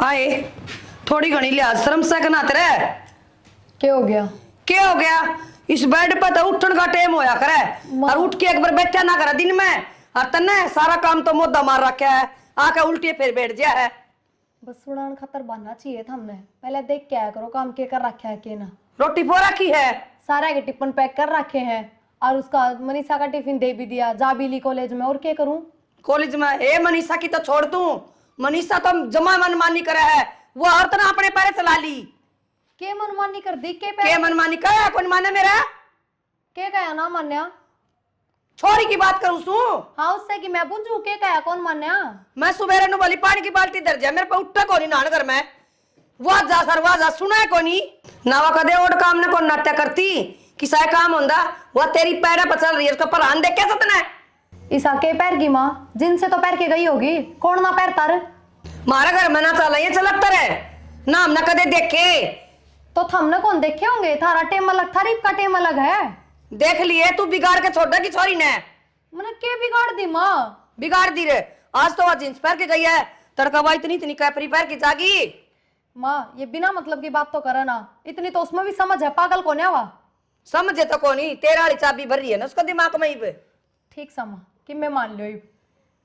आए थोड़ी घनी लिहाज शर्म से कना तेरे। क्या हो गया? क्या हो गया? इस बेड पर तो उठन का टाइम होया करे और उठ के एक बार बैठा ना करे दिन में। और तन्ने सारा काम तो मोदा मार रखा है, आके उल्टे फिर बैठ गया है। बस उड़ान खतर बनना चाहिए था हमने। पहले देख के आया करो काम के कर रखा है के ना। रोटी पो रखी है, सारा के टिफिन पैक कर रखे हैं और उसका मनीषा का टिफिन दे भी दिया। जा भी ली कॉलेज में, और क्या करूं? कॉलेज में ए मनीषा की तो छोड़ दूं। मनीषा तो जमा मनमानी करे है, वो और तना अपने पैर चला ली। के मनमानी कर दी? के मनमानी का कौन माने मेरा? के कहा ना मान्या? छोरी की बात करूं सू। हाँ उससे कि मैं पूछूं के कहा कौन मान्या? मैं सुबेरे नु वाली पानी की बाल्टी दर जा, मेरे पे उठता कोनी नान घर में। वाह जा सर वाह जा, सुना है कोनी नावा कदे ओड काम ने को नाट्य करती किसा काम होंदा। वो तेरी पैरा पर चल रही है, उसका परान देख के सतना है। ईसा के पैर की माँ जिनसे तो पैर के गई होगी, कौन ना पैर तार? मारा घर में ना चला ये चलत रे नाम ना कदे देखे। तो थमने कौन देखे होंगे? थारा टेम अलग, थारीफ का टेम अलग है। देख लिए तू बिगाड़ के छोड़ की छोरी ने। मैंने के बिगाड़ दी माँ? बिगाड़ दी रे, आज तो वह जींस पहन के गई है, तड़का हुआ इतनी इतनी कैपरी पहन के जागी। माँ ये बिना मतलब की बात तो करे ना, इतनी तो उसमें भी समझ है। पागल कौन है? वह समझे तो कोनी, तेरा वाली चाबी भर रही है ना उसका दिमाग में ही पे। ठीक समा कि मैं मान लो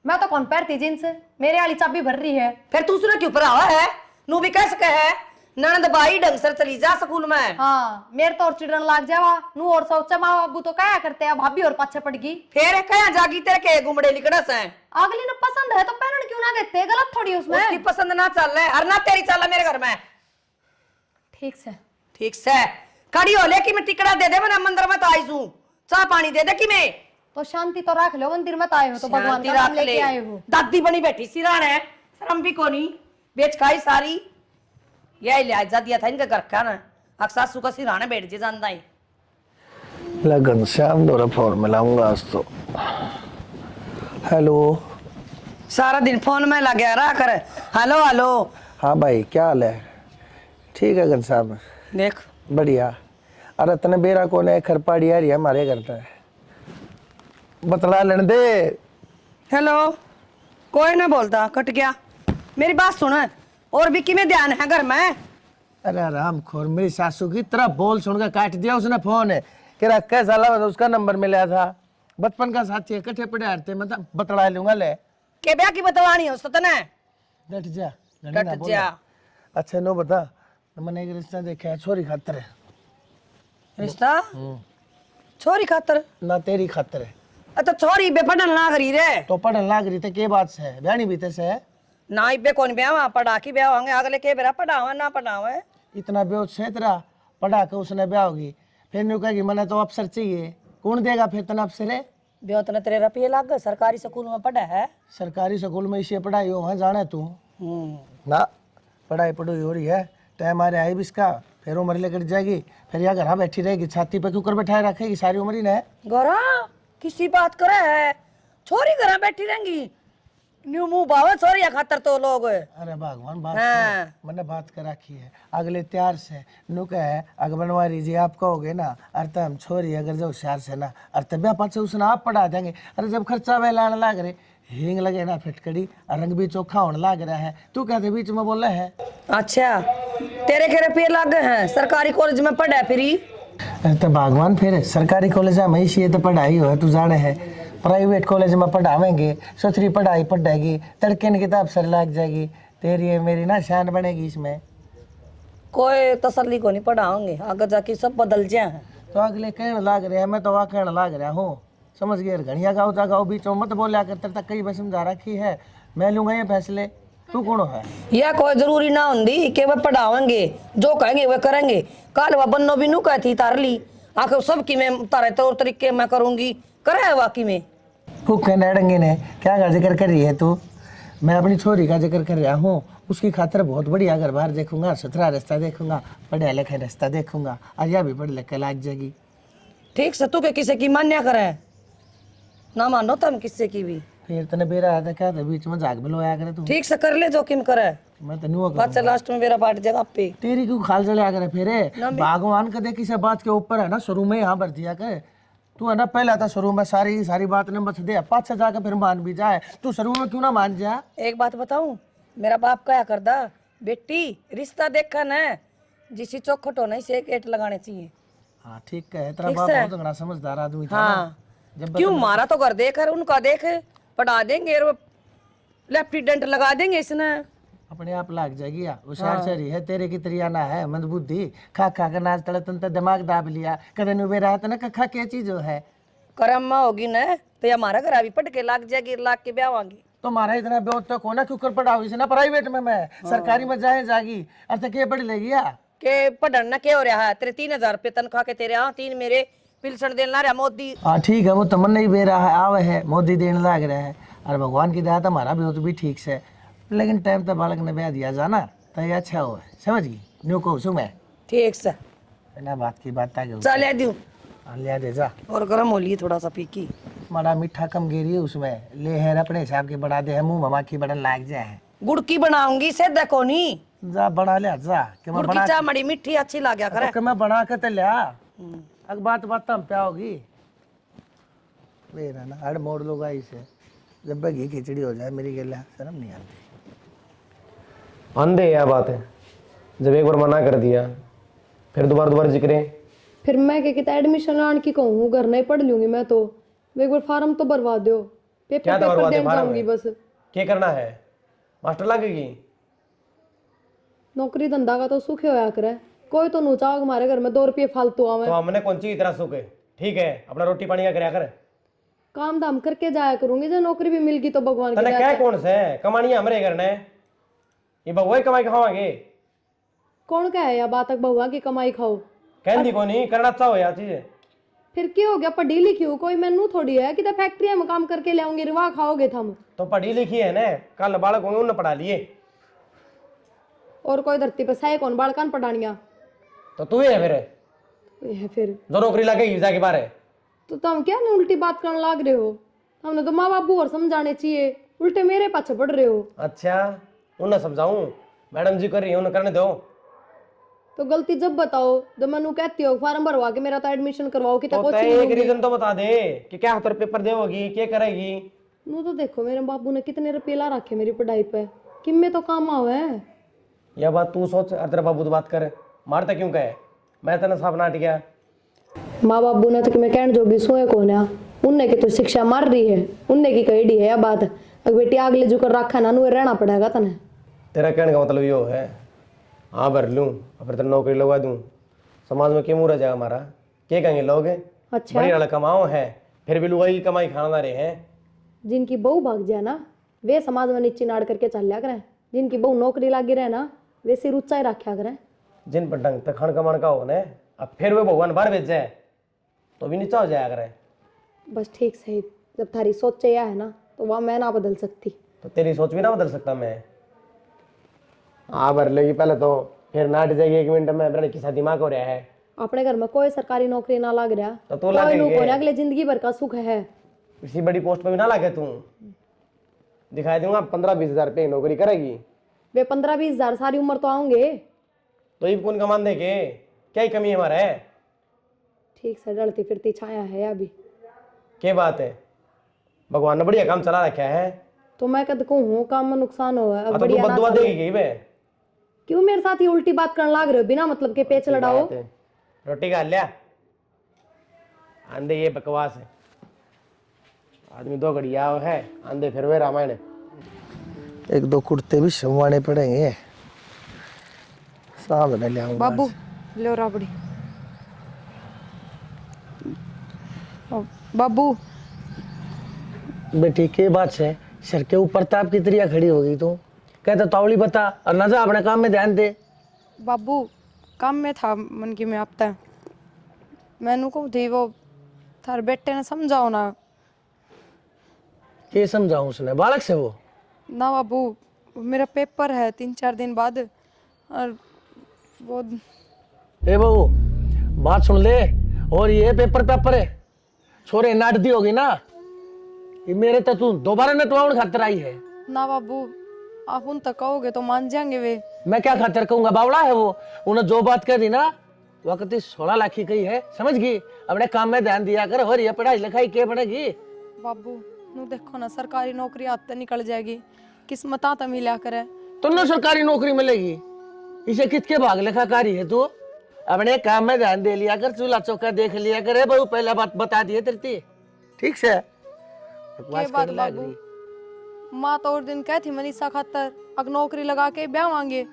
मैं तो कौन पैरती जींस, मेरे वाली चाबी भर रही है। फिर तू उसने क्यों पढ़ावा है? नू भी कह सके है ननद भाई ढंग से चली जा स्कूल में। हाँ मेरे तो और चिड़न लाग जावा नू और सोचा माँ बाबू तो क्या करते हैं, भाभी और पाछे पड़ गई। फिर कया जागी तेरे के गुमड़े लिकड़स हैं। अगली ने पसंद है तो पहन क्यों ना देते? गलत थोड़ी उसमें। उसकी पसंद ना चल रहा है और ना तेरी चल मेरे घर में। ठीक से ठीक से खड़ी हो ले कि मैं टिकड़ा दे दे, मैं मंदिर में तो आई हूं, चाह पानी दे दे कि मैं तो शांति तो रख लो। मंदिर में तो आए हो तो भगवान का नाम लेके आए हो। दादी बनी बैठी सिरान है, शर्म भी कोनी, बेच खाई सारी। यही लिहाज जा दिया था इनका घर का ना, अक्सर सासू का सिराने बैठ जे जानता है। लगन श्याम दोरा फोन मिलाऊंगा आज तो। हेलो। सारा दिन फोन में लगे रहा कर। Hello hello. हाँ भाई क्या हाल है? ठीक है घनश्याम, देख बढ़िया। अरे तने बेरा कौन है? खरपाड़ी आ रही है हमारे घर पे, बतला लेने दे। हेलो। कोई ना बोलता, कट गया। मेरी बात सुन, और भी किमें ध्यान है घर में? अरे राम खोर, मेरी सासू की तरह बोल सुनकर काट दिया उसने फोन है। कह रहा कैसा लगा, उसका नंबर मिला था, बचपन का साथी है, इकट्ठे पढ़े हारते, मतलब बतला लूंगा ले। के ब्याह की बतवानी है उसने तने? डट जा डट जा। अच्छा नो बता, मैंने एक रिश्ता देखा है, छोरी खातर है। रिश्ता? छोरी खातर? ना तेरी खातर है। अच्छा छोरी बे पढ़न ना करी रे तो पढ़न लाग रही थे के बात से है, ब्याह नहीं बीते से है। ना इबे कौन ब्याह पढ़ा की ब्याह होंगे अगले के बेरा पढ़ावा ना पढ़ावे। इतना बेहोश से तेरा पढ़ा के उसने ब्याह होगी, फिर न्यू कहेगी मैंने तो अफसर चाहिए, कौन देगा फिर तना अफसर है? ब्याह तने तेरे रुपये लाग गए, सरकारी स्कूल में पढ़ा है। सरकारी स्कूल में इसे पढ़ाई हो वहाँ जाना तू ना, पढ़ाई पढ़ाई हो रही है, टाइम आ रहा है इसका, फिर उम्र लेकर जाएगी, फिर यहाँ घर बैठी रहेगी, छाती पे क्यों कर बैठाए रखेगी सारी उम्र ही ने। गोरा किसी बात करे है, छोरी घर बैठी रहेंगी न्यू मुंह बावे छोरी खातर तो लोग। अरे भगवान बात हाँ। मैंने बात कर रखी है अगले त्यार से नु कहे अगर बनवारी जी आप कहोगे ना, अर्थ हम छोरी अगर जो होशियार से ना अर्थ ब्याह पाछे उसने आप पढ़ा देंगे। अरे जब खर्चा वे लाने लाग रहे, हींग लगे ना फिटकड़ी, रंग भी चोखा होने लाग रहा है, तू कहते बीच में बोला है। अच्छा तेरे के रुपये लाग गए हैं, सरकारी कॉलेज में पढ़ा फिरी? तो भगवान फिर सरकारी कॉलेज में ही तो पढ़ाई हो तू जाने है, प्राइवेट कॉलेज में पढ़ावेंगे, सोचरी पढ़ाई पढ़ेगी, तड़के की किताब सर लग जाएगी, तेरी है मेरी ना शान बनेगी इसमें। कोई तसल्ली को नहीं पढ़ाओगे, आगे जाके सब बदल जाए। तो अगले कहने लाग रहे हैं, मैं तो वहाँ कहने लाग रहा हूँ, समझ गए? घड़िया गाँव जा गाँव बीच में मत बोलिया कर, तेरे तक कई बार समझा रखी है, मैं लूंगा ये फैसले, तू कौन है? यह कोई जरूरी ना होंगी कि वह पढ़ावेंगे, जो कहेंगे वह करेंगे। कल वह बन्नो भी नू कहती तार ली आखिर सब की मैं तारे तौर तरीके मैं करूंगी, करे वाकई में भूखे नड़ंगे ने क्या का जिक्र कर रही है तू? मैं अपनी छोरी का जिक्र कर रहा हूँ, उसकी खातर बहुत बढ़िया घर बार देखूंगा, सुथरा रास्ता देखूंगा, पढ़े लिखे रास्ता देखूंगा, और यह भी पढ़ लिख के लाग जाएगी। ठीक से तू के किसी की मान्या करे ना मानो तुम किसी की भी, फिर तने बेरा आता क्या था बीच में जाग बिलोया करे तू। ठीक से कर ले जोखिम करे, मैं तो नुआ बात लास्ट में मेरा पार्ट जगह पे तेरी क्यों खाल चले करे फिर भगवान का देख किसी बात के ऊपर है ना, शुरू में यहाँ भर दिया कर तू है ना, पहला था शुरू में सारी सारी बात ने बच दे, पाछा जाकर फिर मान भी जाए, तू शुरू में क्यों ना मान जा। एक बात बताऊं, मेरा बाप क्या करदा, बेटी रिश्ता देखा ना, जिसी चौखट होना ही से गेट लगाने चाहिए। हाँ ठीक है, तेरा बाप बहुत घना समझदार आदमी था ना। हाँ जब क्यों, मारा तो घर देख उनका देख, पढ़ा देंगे और लेफ्टिनेंट लगा देंगे इसने। अपने आप लाग जाएगी या होशियार शहरी है, तेरे की तरियाना है मंदबुद्धि, खा खा के नाच तड़े तंत्र दिमाग दाब लिया, कदे नुबे रात ना खा क्या चीज है। करम में होगी ना तो ये हमारा घर अभी पट के लाग जाएगी, लाग के ब्याह होंगी। तो मारा इतना बेहोश तो कोना क्यों कर पड़ा हुई ना, प्राइवेट में मैं सरकारी में जाए जागी, अर्थ के पढ़ लेगी या के पढ़ना क्या हो रहा है, तेरे 3,000 रुपये तनख्वाह के तेरे, हाँ 3 मेरे पिलसन देना रहा मोदी। हाँ ठीक है, वो तमन नहीं दे रहा है, आवे है मोदी देने लग रहा है, और भगवान की दया तो हमारा बेहोश भी ठीक से, लेकिन टाइम तो बालक ने ब्याह दिया जाना तो ये अच्छा हो, समझ गई न्यू कहूँ सु मैं ठीक से बिना बात की बात आ चल ले दूं लिया दे जा। और गर्म हो लिए थोड़ा सा पीकी। माड़ा मीठा कम गिरी है उसमें, ले है अपने हिसाब के बना दे है, मुंह ममा की बड़न लाग जाए है। गुड़ की बनाऊंगी से देखो नी, जा बना लिया जा कि मैं गुड़ की बना चाय मड़ी मीठी अच्छी लाग्या करे। तो मैं बना के तो लिया, अब बात बात हम क्या होगी मेरा ना हर मोड़ लोग आई से, जब घी खिचड़ी हो जाए मेरी गला शर्म नहीं आती। अंधे यह बात है, जब एक बार मना कर दिया फिर दोबारा जिक्र। फिर मैं क्या कहता एडमिशन लाने की कहूँ, घर नहीं पढ़ लूंगी मैं तो, एक बार फार्म तो भरवा दो, क्या पेपर भरवा दे देने फार्म जाऊंगी में? बस। क्या करना है, मास्टर लगेगी? नौकरी धंधा का तो सुख होया करे, कोई तो नूचा हमारे घर में 2 रुपये फालतू आवे। तो हमने कौन सी इतना सुख है, ठीक है अपना रोटी पानी का करया कर। काम धाम करके जाया करूंगी, जो नौकरी भी मिल गई तो भगवान की तने दया क्या से। कौन से कमानी हमरे करने, ये बहुआ ही कमाई खावांगे। कौन क्या है या बात तक बहुआ की कमाई खाओ, कहती को नहीं करना अच्छा हो यार चीज। फिर क्या हो गया, पढ़ी लिखी हूँ, कोई मैनू थोड़ी है कि फैक्ट्री में काम करके ले आऊंगी, रिवा खाओगे थम। तो पढ़ी लिखी है ना, कल बालक होंगे उन्हें पढ़ा लिए। और कोई धरती पे सही कौन बालकान पढ़ानिया, तो तू ही है फिर ये है फिर। जो नौकरी लगेगी जाके बारे। तो तुम क्या नहीं उल्टी बात करने लाग रहे हो, हमने तो माँ बापू और समझाने चाहिए, उल्टे मेरे पाछे पड़ रहे हो। अच्छा उन्हें समझाऊं, मैडम जी कर रही है उन्हें करने दो। तो गलती जब बताओ जब मैं कहती हो फार्म भरवा के मेरा तो एडमिशन करवाओ कि तो तय एक रीजन तो बता दे कि क्या हाथ पेपर देवोगी, क्या करेगी। नू तो देखो मेरे बाबू ने कितने रुपये ला रखे मेरी पढ़ाई पे, किम्मे तो काम आवे। यह बात तू सोच और तेरा बाबू तो बात करे, मारता क्यों कहे, मैं तेना साफ नाट गया। माँ बाबू ने तो मैं कहने जोगी सोए कौन है, उनने की तो शिक्षा मार रही है, उनने की कही है यह बात, अब बेटी आगले जो कर रखा ना नू रहना पड़ेगा तने। तेरा कहने का मतलब यो है, हाँ भर लूँ और फिर तेरा नौकरी लगवा दूँ, समाज में क्या मुँह रह जाएगा हमारा, क्या कहेंगे लोग। अच्छा बड़ी वाला कमाओ है फिर भी लुगाई की कमाई खाना रहे हैं। जिनकी बहू भाग जाए ना वे समाज में नीचे नाड़ करके चल लिया करें, जिनकी बहू नौकरी लागी रहे ना वे सिर ऊंचा ही रखा करें। जिन पर ढंग तक खण कमान का हो ने, अब फिर वे भगवान बाहर भेज जाए तो भी नीचा हो जाया करे। बस ठीक सही, जब थारी सोच चाहिए है ना तो वह मैं ना बदल सकती। तो तेरी सोच भी ना बदल सकता मैं। हाँ भर लेगी पहले तो फिर नाट जाएगी 1 मिनट में, मेरा किसा दिमाग हो रहा है। अपने घर में कोई सरकारी नौकरी ना लग रहा तो तू लग गई है। अगले जिंदगी भर का सुख है। किसी बड़ी पोस्ट पे भी ना लगे तू, दिखाई दूंगा 15-20 हज़ार रुपये नौकरी करेगी। वे 15-20 हजार सारी उम्र तो आऊंगे, तो ये कौन कमान दे के, क्या ही कमी है हमारा है। ठीक से डलती फिरती छाया है अभी। क्या बात है, भगवान ने बढ़िया काम चला रखा है। तो मैं कद कहूँ काम में नुकसान हो तो तू बददुआ देगी गई बे। क्यों मेरे साथ ही उल्टी बात करने लाग रहे हो, बिना मतलब के पेच लड़ाओ। रोटी खा लिया, आंधे ये बकवास है, आदमी 2 घड़ी आओ है आंधे फिर वे रामायण। 1-2 कुर्ते भी संवाने पड़ेंगे, सामने ले आऊंगा। बाबू लो राबड़ी। बाबू बेटी के बात से सर के ऊपर ताप की तरिया खड़ी हो गई तू, कहता तावली बता और ना जा अपने काम में ध्यान दे। बाबू काम में था मन की में आपता मैनू को थी वो थार बेटे ने समझाओ ना। ये समझाऊं उसने बालक से वो ना बाबू मेरा पेपर है 3-4 दिन बाद, और वो ए बहू बात सुन ले, और ये पेपर है छोरे नाट दी होगी ना, ये मेरे तो तू दोबारा न तो खातर आई है ना। बाबू आप उन तक कहोगे तो मान जाएंगे वे। मैं क्या खातर कहूंगा, बावड़ा है वो, उन्हें जो बात कह दी ना वक्त 16 लाख की कही है, समझ गई। अपने काम में ध्यान दिया कर, और ये पढ़ाई लिखाई क्या बनेगी। बाबू नू देखो ना सरकारी नौकरी हाथ से निकल जाएगी, किस्मत तो मिला करे, तुमने सरकारी नौकरी मिलेगी, इसे किसके भाग लेखा कार्य है तू? अपने काम में ध्यान दे लिया कर, चूल्हा चौका देख लिया करे बहू, पहला बात बता दिए तेरी, ठीक से? बकवास बात करने लग बाबू? रही। माँ तो और दिन कहती मनीषा खातर अब नौकरी लगा के ब्याह मांगे।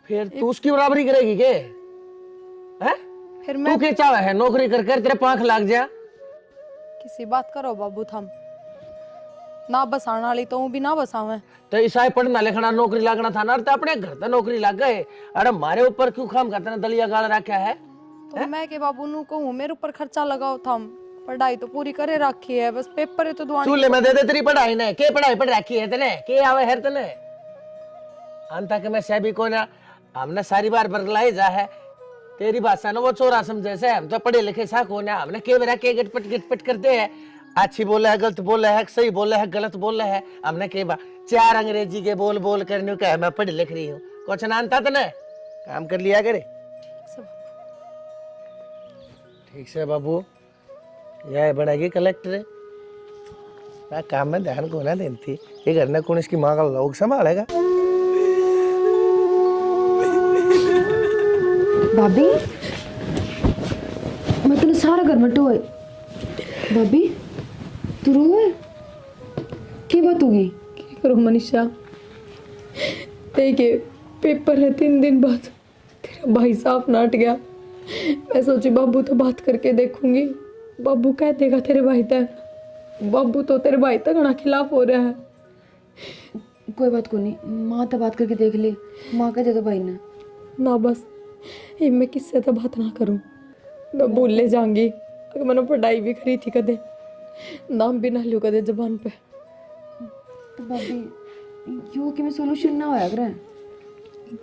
फिर तू उसकी बराबरी करेगी के? हैं? फिर तू मैं क्या चाहे है नौकरी कर कर तेरे पांख लाग जा? किसी बात करो बाबू, थम ना बसाने वाली तो हूँ भी ना बसावे। तो ईसाई पढ़ना लिखना नौकरी लागना था ना, तो अपने घर तो नौकरी लग गए, अरे हमारे ऊपर क्यों काम करते ना, दलिया गाल रखा है? तो मैं के बाबू नु कहूँ मेरे ऊपर खर्चा लगाओ, थम पढ़ाई तो पूरी करे रखी है, बस पेपर है तो दुआनी। चूल्हे में दे दे तेरी पढ़ाई ने, के पढ़ाई पढ़ रखी है तने, के आवे है तने? अंत के मैं सभी को ना, हमने सारी बार बरगलाई जा है, तेरी भाषा ना वो चोरा समझे से, हम तो पढ़े लिखे सा को ना, हमने के बेरा के गिटपट करते हैं, अच्छी बोले है, गलत बोले है, सही बोले है, गलत बोले है, हमने के बा चार अंग्रेजी के बोल बोल करने का मैं पढ़ लिख रही हूँ, कुछ ना आता तने, काम कर लिया करे। ठीक से बाबू, यह बनेगी कलेक्टर, मैं काम में ध्यान को ना देती, ये घर में कौन इसकी माँ का लोग संभालेगा? भाभी मैं तेने सारा घर में टोए। भाभी तू रोए की बात होगी? क्या करूँ मनीषा, देखिए पेपर है 3 दिन बाद, तेरा भाई साहब नाट गया। मैं सोची बाबू तो बात करके देखूंगी, बाबू कह देगा तेरे भाई तक, बाबू तो तेरे भाई तक ना खिलाफ हो रहा है। कोई बात को नहीं, माँ तो बात करके देख ले, माँ कह दे तो भाई ने ना बस ये मैं किससे तो बात ना करूं, मैं भूल ले जाऊंगी। अगर मैंने पढ़ाई भी करी थी कदे, नाम भी ना लियो कदे जबान पे। तो भाभी यो कि मैं सोल्यूशन ना होया करे,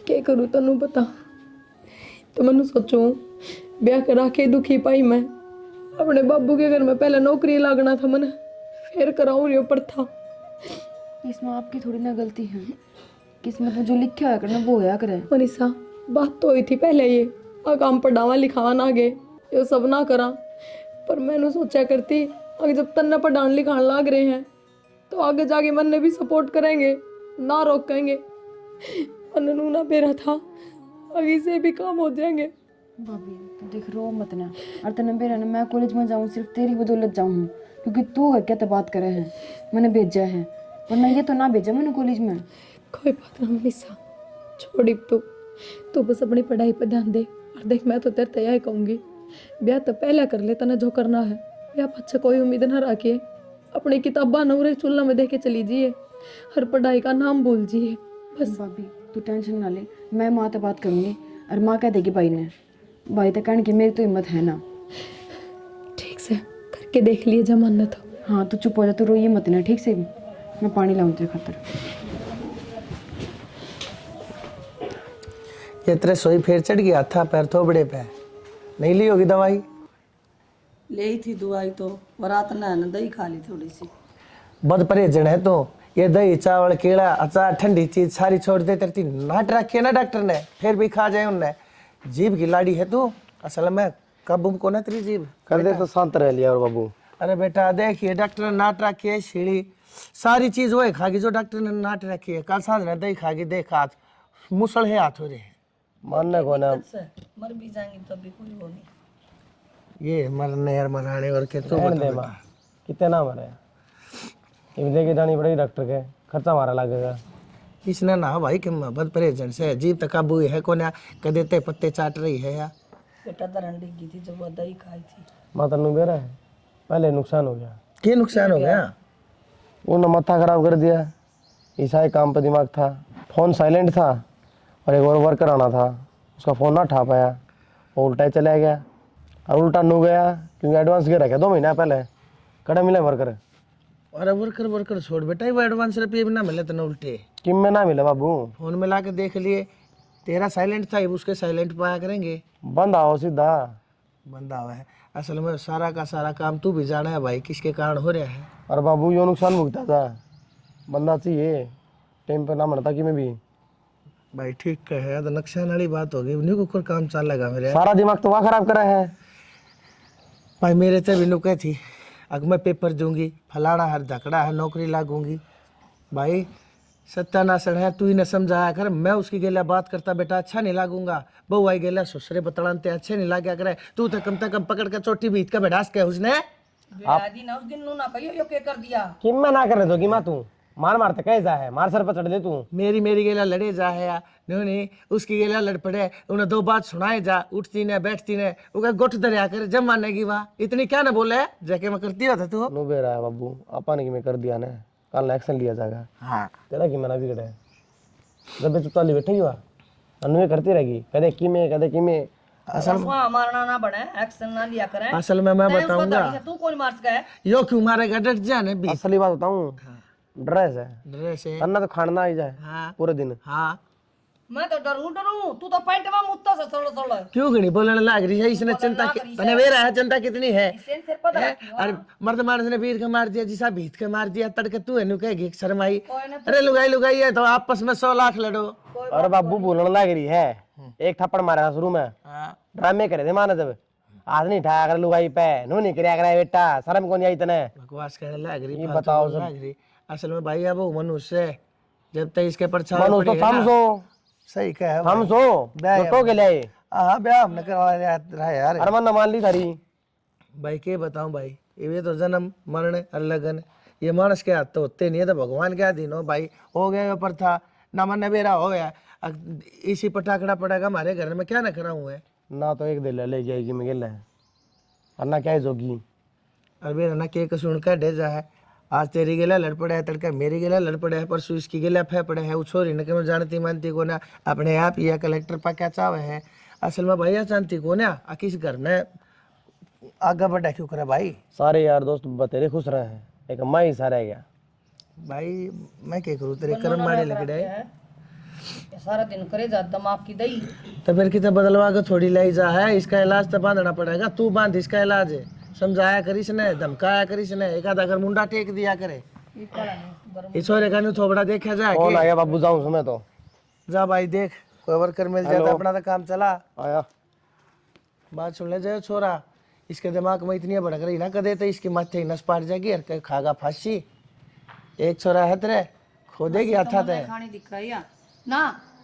क्या करूं तनु बता। तो मैंने सोचूं ब्याह करा के दुखी पाई मैं, अपने बाबू के घर में पहले नौकरी लागना था मैंने, फिर कराऊं रियो पर था। इसमें आपकी थोड़ी ना गलती है, किस्मत में जो लिखा होया करना वो होया करे। मनीषा बात तो हुई थी पहले, ये काम पढ़ावा लिखावा ना गे, ये सब ना करा, पर मैंने सोचा करती अगर जब तन्ने पढ़ान लिखान लाग रहे हैं तो आगे जाके मन ने भी सपोर्ट करेंगे, ना रोकेंगे। मननू ना बेरा था, आगे से भी काम हो जाएंगे। भाभी तो देख रो मत ना, और तने बेरा ना मैं कॉलेज में जाऊँ सिर्फ तेरी बदौलत जाऊँ, क्योंकि तू है क्या तो बात करे है, मैंने भेजा है, वरना ये तो ना भेजा मैंने कॉलेज में। कोई बात ना मनीषा, छोड़ी तू बस अपनी पढ़ाई पर ध्यान दे। और देख मैं तो तेरे तैयार कहूँगी, ब्याह तो पहले कर ले, तने जो करना है ब्याह अच्छा कोई उम्मीद ना रखिए, अपनी किताबा नवरे चूल्हा में देख के चली जाइए, हर पढ़ाई का नाम भूल जाइए बस। भाभी तू टेंशन ना ले, मैं माँ से बात करूँगी, और माँ कह देगी भाई ने, भाई तो कहने की मेरी तो हिम्मत है ना। ठीक से करके देख लिए जमाना तो। हाँ तू चुप हो जा, तू रोइए मत ना, ठीक से? मैं पानी लाऊं तेरे खातर। ये तेरे सोई फिर चढ़ गया था पैर थोबड़े पे, नहीं ली होगी दवाई? ले थी दवाई तो रात ना दही खा ली थोड़ी सी। बद परहेजन है तो, ये दही चावल केला अचार ठंडी चीज सारी छोड़ दे, तेरी नाट रखी है ना डॉक्टर ने, फिर भी खा जाए उनने। जीभ की लाड़ी है तू, असल में कब को ना तेरी जीभ कर दे तो शांत रह लिया और बाबू। अरे बेटा देखिए डॉक्टर ने नाट रखी है, सीढ़ी सारी चीज वो खागी जो डॉक्टर ने नाट रखी है। कल सांझ ने दही खागी, देख हाथ मुसल है हाथ हो रहे हैं। मानने को ना मर भी जाएंगे तो भी कोई वो नहीं। ये मरने यार मराने और के तो रहने दे माँ, कितने ना मरे, ये देखे जानी पड़ेगी डॉक्टर के, खर्चा हमारा लगेगा। इसने ना भाई कि बद परहेजन से जीव तक काबू है को ना, कदे ते पत्ते चाट रही है या बेटा दरन डिगी थी जब वो दही खाई थी। माता नु बेरा है, पहले नुकसान हो गया। क्या नुकसान हो गया? उन्होंने माथा खराब कर दिया, ईसाई काम पे दिमाग था, फ़ोन साइलेंट था, और एक और वर्कर आना था, उसका फ़ोन ना उठा पाया, वो उल्टा ही चला गया। और उल्टा नू गया क्योंकि एडवांस गिर रखा 2 महीना पहले, कड़ा मिले वर्कर। अरे वर्कर छोड़ बेटा, वो एडवांस रुपये भी ना मिले तो उल्टे किम में ना मिले बाबू, फोन में ला के देख लिए, तेरा साइलेंट था उसके साइलेंट पाया करेंगे, बंद आओ सीधा। बंदा हुआ है। असल में सारा का सारा काम तू भी जाना है भाई, किसके कारण हो रहा है। और बाबू यो नुकसान भुगता था, बंदा चाहिए टाइम पर ना मरता कि मैं भी। भाई ठीक है, तो नुकसान वाली बात होगी, उन्हीं को कोई काम चल लगा मेरे। सारा दिमाग तो वहाँ खराब करा है भाई मेरे से भी नुके थी, अगर मैं पेपर दूंगी फलाना हर धकड़ा है नौकरी लागूंगी, भाई सत्यानाशन है, तू ही न समझाया कर। मैं उसकी गेला बात करता बेटा अच्छा नहीं लागूंगा। बहू आई गेला ससुरे बतड़ानते अच्छे नहीं लाग्या करे। तू तो कम से कम पकड़ के चोटी बीत के बैठास के उसने बेरादी ना उस दिन नु ना कहियो यो के कर दिया। कि मैं ना करने दो कि माँ तू मार मारते कैसा है, मार सर पर चढ़ दे तू। मेरी गेला लड़े जा है या नहीं उसकी गेला लड़ पड़े। उन्हें दो बात सुनाए जा, उठती ने बैठती ने उनका गुट दरिया कर जब मानने की वाह इतनी क्या ना बोले जाके मैं करती होता तू। नु बेरा है बाबू आपा ने कि मैं कर दिया ने कल एक्शन लिया जाएगा। हाँ तेरा कि मना बिगड़े जब चुप चाली बैठेगी वहाँ अनु करती रहेगी कदे कि मैं असल मारना ना बने, एक्शन ना लिया करे। असल में मैं बताऊंगा तू कौन मार सका है? यो क्यों मारेगा डट जाने भी असली बात बताऊं ड्रेस है ड्रेस है। अन्ना तो खाना ही जाए हाँ पूरे दिन। हाँ मैं तो डरू तू तो पैंट में मुत्ता से चलो क्यों घड़ी बोलने लग रही है इसने चिंता तने वेरा है चिंता कितनी है। इसे सिर पर है? अरे मर्द मानस ने वीर के मार दिया जिसा भीत के मार दिया तड़के तू है कहेगी शर्माई। अरे लुगाई है तो आपस में 100 लाख लड़ो। अरे बाबू बोलने लग रही है एक थप्पड़ मारा था शुरू में हाँ। ड्रामे करे थे माना जब आज नहीं ठा कर लुगाई पे नू नहीं करया करे बेटा शर्म कौन आई तने बकवास करने लग रही ये बताओ सब। लग रही। असल में भाई अब वो मनुष्य है जब तक इसके परछाई मनुष्य तो पड़ेगा ना- समझो सही कहा समझो तो के लिए हाँ ब्याह हमने करवा रहा यार। अरे मन मान ली थारी भाई के बताऊं भाई ये तो जन्म मरण और लगन ये मानस के हाथ तो होते नहीं है तो भगवान के अधीन हो भाई। हो गया पर था ना मन बेरा हो गया अब इसी पटाखड़ा पड़ेगा हमारे घर में क्या ना करा हुआ है। ना तो एक दिल ले जाएगी मैं गिल है और ना क्या जोगी अरे ना के सुन का डे जा है। आज तेरी गेला लड़ पड़ा है तड़का मेरी गेला लड़ पड़ा है परसों इसकी गेला फै पड़ा है। वो छोरी न के जानती मानती को ना अपने आप ही कलेक्टर पा क्या चावे है। असल में भैया जानती को ना किस घर ने आगे बढ़ा क्यों करे भाई। सारे यार दोस्त बतेरे खुश रहे हैं एक मैं ही सारा गया भाई मैं क्या करूँ तेरे कर्म माड़े लग रहे ये सारा दिन करे जा दिमाग की दही। तो फिर कितना बदलवा के थोड़ी लाई जा है। इसका इलाज तो बांधना पड़ेगा तू बांध इसका इलाज है। समझाया करिस ने धमकाया करिस ने एक आधा अगर मुंडा टेक दिया करे इस छोरे का न्यू थोबड़ा देखा जाए कौन कि- आया बाबू जाऊं समय तो जा भाई देख कोई वर्कर मिल जाता अपना तो काम चला। आया बात सुन ले जाए छोरा इसके दिमाग में इतनी भड़क रही ना कदे तो इसकी माथे नस पाट जाएगी और कहीं खागा फांसी। एक छोरा है तेरे खोदेगी हाथा ते खाने दिख रही है ना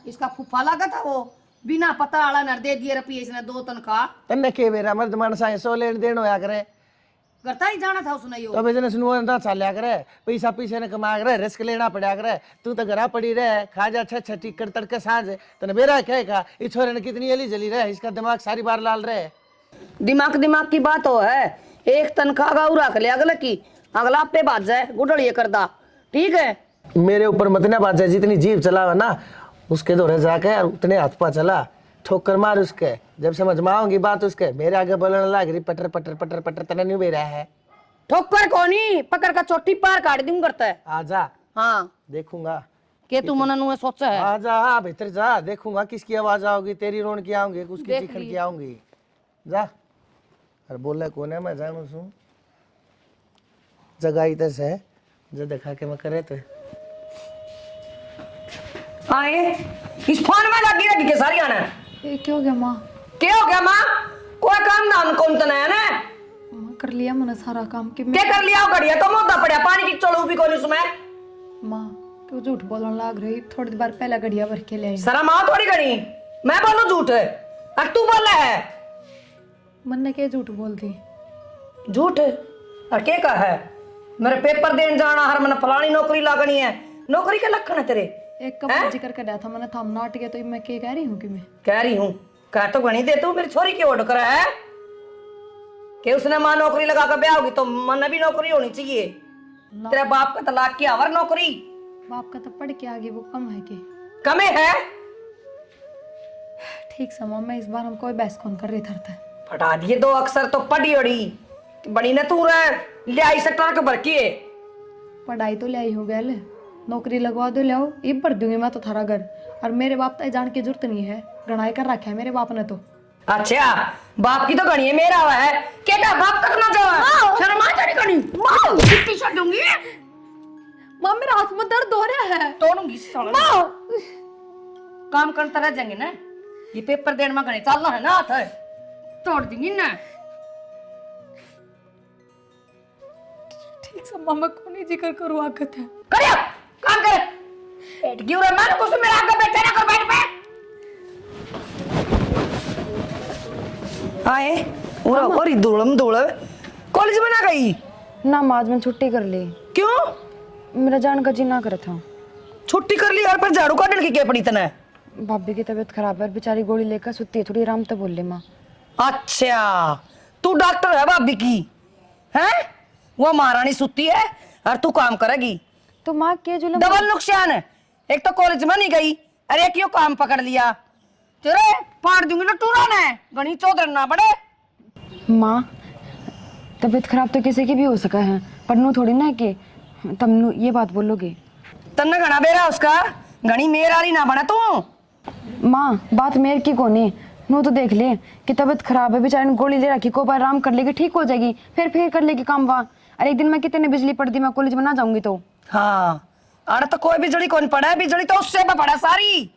इसका फूफा लगा था वो बिना पता आला नर दे दिए रुपये इसने 2 तनख्वाह तन्ने के बेरा मर्द मानस आए 100 लेन देन होया करे करता ही जाना था उसने यो। तो बिजनेस नु अंदा चाल्या करे पैसा पीछे ने कमा करे रिस्क लेना पड़ा करे। तू तो घरा पड़ी रहे खा जा छह छठी कर तड़के सांझ तने बेरा कहेगा इस छोरे ने कितनी अली जली रहे इसका दिमाग सारी बार लाल रहे। दिमाग की बात हो है एक तनख्वाह का रख ले अगले की अगला पे बात जाए गुडलिए करदा ठीक है। मेरे ऊपर मत ना बात जितनी जीभ चलावा ना उसके दौरे जाके और उतने हाथ पा चला ठोकर मार उसके जब समझ में आऊंगी बात उसके मेरे आगे बोलने लग रही पटर पटर पटर पटर तने नहीं बेरा है। ठोकर कोनी पकड़ का चोटी पार काट दूं करता है। आजा हाँ देखूंगा के तू मन नु सोचा है आजा भीतर जा देखूंगा किसकी आवाज आओगी तेरी रोन की आऊंगी उसकी चीखन की आऊंगी जा। अरे बोले कौन है मैं जानू सू जगाई तस है जो देखा के मैं करे तो आए इस फोन में लगी रही के सारी आना ये क्या हो गया माँ? क्या हो गया माँ कोई काम धाम कौन तना है ना माँ कर लिया मैंने सारा काम कि क्या कर लिया घड़िया तो मुद्दा पड़ा पानी की चढ़ू भी कौन उसमें माँ क्यों झूठ बोलने लग रही थोड़ी देर पहले गड़िया भर के ले आई। सरा माँ थोड़ी घड़ी मैं बोलू झूठ और तू बोल रहा है मैंने क्या झूठ बोल दी? झूठ और क्या कहा है मेरे पेपर देने जाना हर मैंने फलानी नौकरी लागनी है नौकरी के लक्षण है तेरे। एक कब जिक्र कर रहा था मैंने थाम नाट के तो मैं क्या कह रही हूँ कि मैं कह रही हूँ कह तो गणी दे तू मेरी छोरी की ओढ़ कर है कि उसने माँ नौकरी लगा कर ब्याह होगी तो मन भी नौकरी होनी चाहिए। तेरे बाप का तलाक की आवर नौकरी बाप का तो पढ़ के आगे वो कम है कि कमे है। ठीक समा मैं इस बार हम कोई बहस कौन कर रही था फटा दिए 2 अक्षर तो पढ़ी ओढ़ी बड़ी न तू ले आई सकता के भर के पढ़ाई तो ले आई हो गया ले नौकरी लगवा दो ले आओ ये भर दूंगी मैं तो थारा घर और मेरे बाप तो जान की जरूरत नहीं है गणाई कर रखा है मेरे बाप ने तो। अच्छा बाप की तो गणी है मेरा हुआ है केटा बाप तक ना जाओ शर्मा तेरी गणी मां चिट्ठी छोड़ दूंगी माँ मेरा हाथ में दर्द हो रहा है तोड़ूंगी साला काम करता रह जाएंगे ना ये पेपर देने में गणी चलना है ना हाथ तोड़ दूंगी ना। ठीक समा मैं कौन ही जिक्र करूँ आकत है करिया काम कर बैठ क्यों रहा? मैं कुछ मेरा आगे बैठे ना कर, बैठ बैठ। आए और धूलम धूल कॉलेज में ना गई? ना माँ आज मैंने छुट्टी कर ली। क्यों? मेरा जान का जी ना करा था। छुट्टी कर ली यार, पर झाड़ू काटने की क्या पड़ी तने? भाभी की तबीयत खराब है, बेचारी गोली लेकर सुती है, थोड़ी आराम तो बोल ले माँ। अच्छा तू डॉक्टर है भाभी की हैं? वो महारानी सुती है और तू काम करेगी। तो माँ के जुलम डबल नुकसान है, एक तो कॉलेज में नहीं गई और एक यो काम पकड़ लिया। तेरे फाड़ दूंगी ना टूरा ने, गणी चौधरी ना बड़े। माँ तबीयत खराब तो किसी की भी हो सका है, पर नू थोड़ी ना कि तुम नू ये बात बोलोगे। तन्ने घना बेरा उसका, गणी मेरा ना बना तू। माँ बात मेरे की कोनी, नू तो देख ले कि तबीयत खराब है, बेचारी ने गोली ले रखी, को बार आराम कर लेगी, ठीक हो जाएगी, फिर कर लेगी काम वहाँ। अरे एक दिन मैं कितने बिजली पड़ दी, मैं कॉलेज में ना जाऊंगी तो। हाँ अरे तो कोई बिजली कौन पड़ा है? बिजली तो उससे पे पड़ा सारी।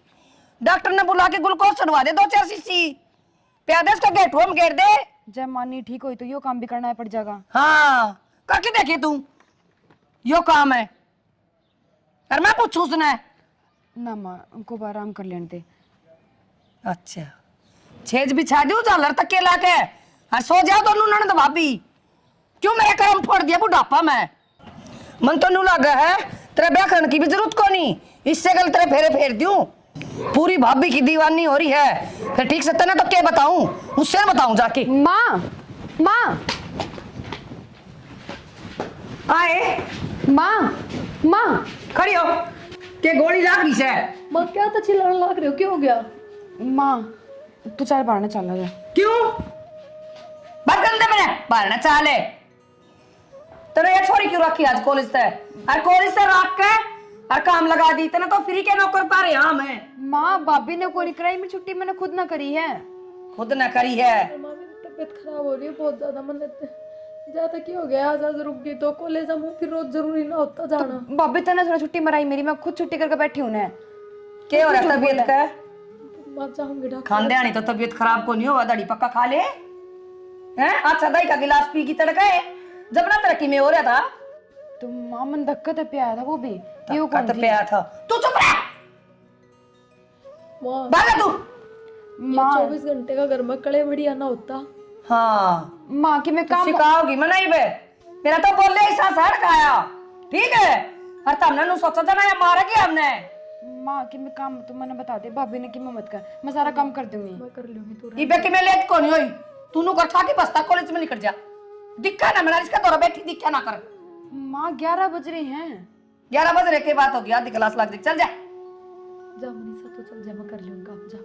डॉक्टर ने बुला के ग्लूकोज चढ़वा दे 2-4 शीशी, प्यादे उसका गेटुआ में घेर दे। जब मानी ठीक हुई तो यो काम भी करना पड़ जाएगा। हाँ करके देखिए तू, यो काम है और मैं पूछू उसने। ना माँ उनको बार आराम कर लेने दे। अच्छा छेज बिछा दू झालर तक के लाके और सो जाओ तो नून भाभी। क्यों मेरा कर्म फोड़ दिया बुढ़ापा में? मन तो नू लगा है तेरे ब्याह करने की भी जरूरत को नहीं, इससे कल तेरे फेरे फेर दूं। पूरी भाभी की दीवानी हो रही है, फिर ठीक से तेने तो क्या बताऊं, उससे बताऊं जाके। माँ माँ आए माँ माँ खड़ी हो के गोली लाग रही है। माँ क्या तो चिल्लाने लग रहे हो, क्या हो गया? माँ तू चार बारने चला जा। क्यों बात कर दे, मैंने बारना चाले तेरे ये छोरी क्यों रखी आज कॉलेज से? और कॉलेज से रख के और काम लगा दी तेने, तो फ्री के नौकर पा रहे हम हैं। माँ भाभी ने कोई नहीं कराई, मेरी छुट्टी मैंने खुद ना करी है। खुद न करी है? माँ मेरी तबीयत खराब हो रही है बहुत ज्यादा, मन ज्यादा क्या हो गया, आज आज रुक गई तो कॉलेज जाऊँ, फिर रोज जरूरी ना होता जाना। भाभी तो ना थोड़ा छुट्टी मराई मेरी, मैं खुद छुट्टी करके बैठी हूँ ना। क्या हो रहा है तबीयत का? मत जाऊंगी डॉक्टर। खांदे आनी तो तबीयत खराब को नहीं होगा, दड़ी पक्का खा ले हैं। अच्छा दही का गिलास पी की तड़का जब ना तरक्की में हो रहा था तो माँ मन धक्का तो पिया था, वो भी ये कौन तो थी? पिया था। तू चुप रह, माँ भागा तू। माँ 24 घंटे का घर में कड़े बड़ी आना होता। हाँ माँ की मैं काम सिखाओगी मनाई बे, मेरा तो बोल ले ऐसा सड़ खाया ठीक है। और तुमने नु सोचा था ना ये मारा कि हमने। माँ की मैं काम तो मैंने बता दे, भाभी ने कि मैं मत कर, मैं सारा काम कर दूंगी। मैं कर लूंगी तू। इबे की मैं लेट को नहीं हुई, तू नु कर के बस्ता कॉलेज में निकल जा। दिक्का ना मेरा इसका दौरा बैठी दिक्का ना कर। माँ 11 बज रहे हैं। 11 बज रहे के बात होगी, आधी क्लास लग रही, चल जा। जा मनीषा तो चल जा, मैं कर लूंगा काम जा।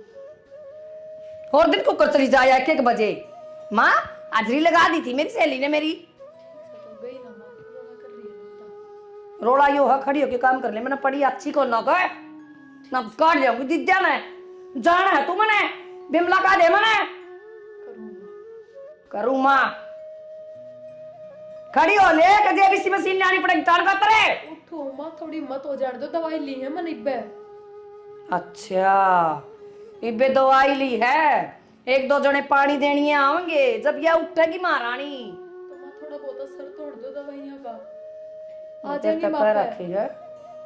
और दिन को कर चली जा 1-1 बजे। माँ हाजरी लगा दी थी मेरी सहेली ने मेरी। तो गई ना माँ, रोना कर रही है ना। रोड़ा यो है, खड़ी होके काम कर ले, मैंने पढ़ी अच्छी को ना गए ना काट जाऊंगी दिद्या ने। जाना है तू मने बिमला का दे मने करूँ माँ। खड़ी हो ले के जेबीसी मशीन लानी पड़ेगी तार का तरे। उठो माँ, थोड़ी मत हो जाने दो, दवाई ली है मैंने इब्बे। अच्छा इबे दवाई ली है, 1-2 जने पानी देनी आवेंगे जब यह उठेगी महारानी। तो माँ थोड़ा बहुत असर तोड़ दो दवाइयाँ का, आ तेरे जाएंगी तक माँ पे। रखी है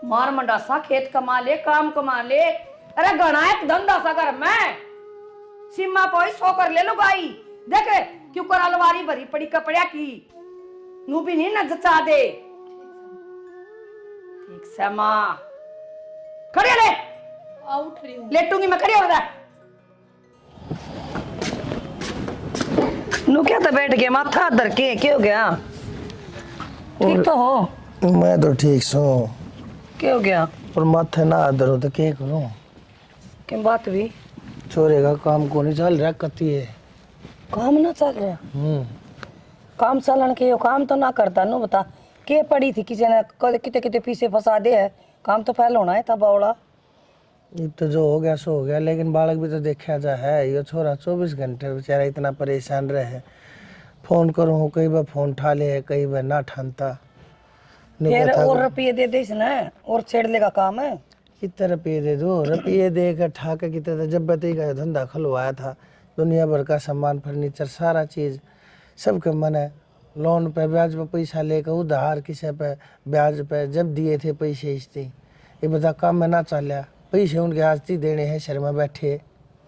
मार मंडासा, खेत कमा ले काम कमा ले। अरे गणा एक धंधा सा घर में सीमा पोई 100 कर ले लुगाई देख क्यों कर अलमारी भरी पड़ी कपड़े की नू भी नहीं न जचा दे। ठीक से माँ खड़ी हो ले, आ उठ रही हूँ। लेटूंगी मैं, खड़ी हो जा। नू क्या तो बैठ गया माथा धर के, क्या हो गया? ठीक तो हो? मैं तो ठीक सू, क्या हो गया? और माथे ना धरो तो क्या करूं? क्या बात भी? छोरे का काम को नहीं चल रहा, कती है काम ना चल रहा? काम चलन के यो काम तो ना करता नो, बता के पड़ी थी किसी ने किते किते पीछे फंसा दे है, काम तो पहले होना है था बावड़ा। ये तो जो हो गया सो हो गया, लेकिन बालक भी तो देखा जा है। ये छोरा 24 घंटे बेचारा इतना परेशान रहे, फोन करूँ कई बार फोन उठा ले, कई बार ना ठानता। फिर और रुपये दे दे इसने और छेड़ लेगा काम है। कितने रुपये दे दो? रुपये दे कर ठाके कितने, जब बती का धंधा खुलवाया था, दुनिया भर का सामान फर्नीचर सारा चीज़ सबके मने लोन पे ब्याज पे पैसा लेकर उधार किसी पे ब्याज पे जब दिए थे पैसे इसते ये बता काम में ना चलिया पैसे उनके आज ही देने हैं शर्मा बैठे।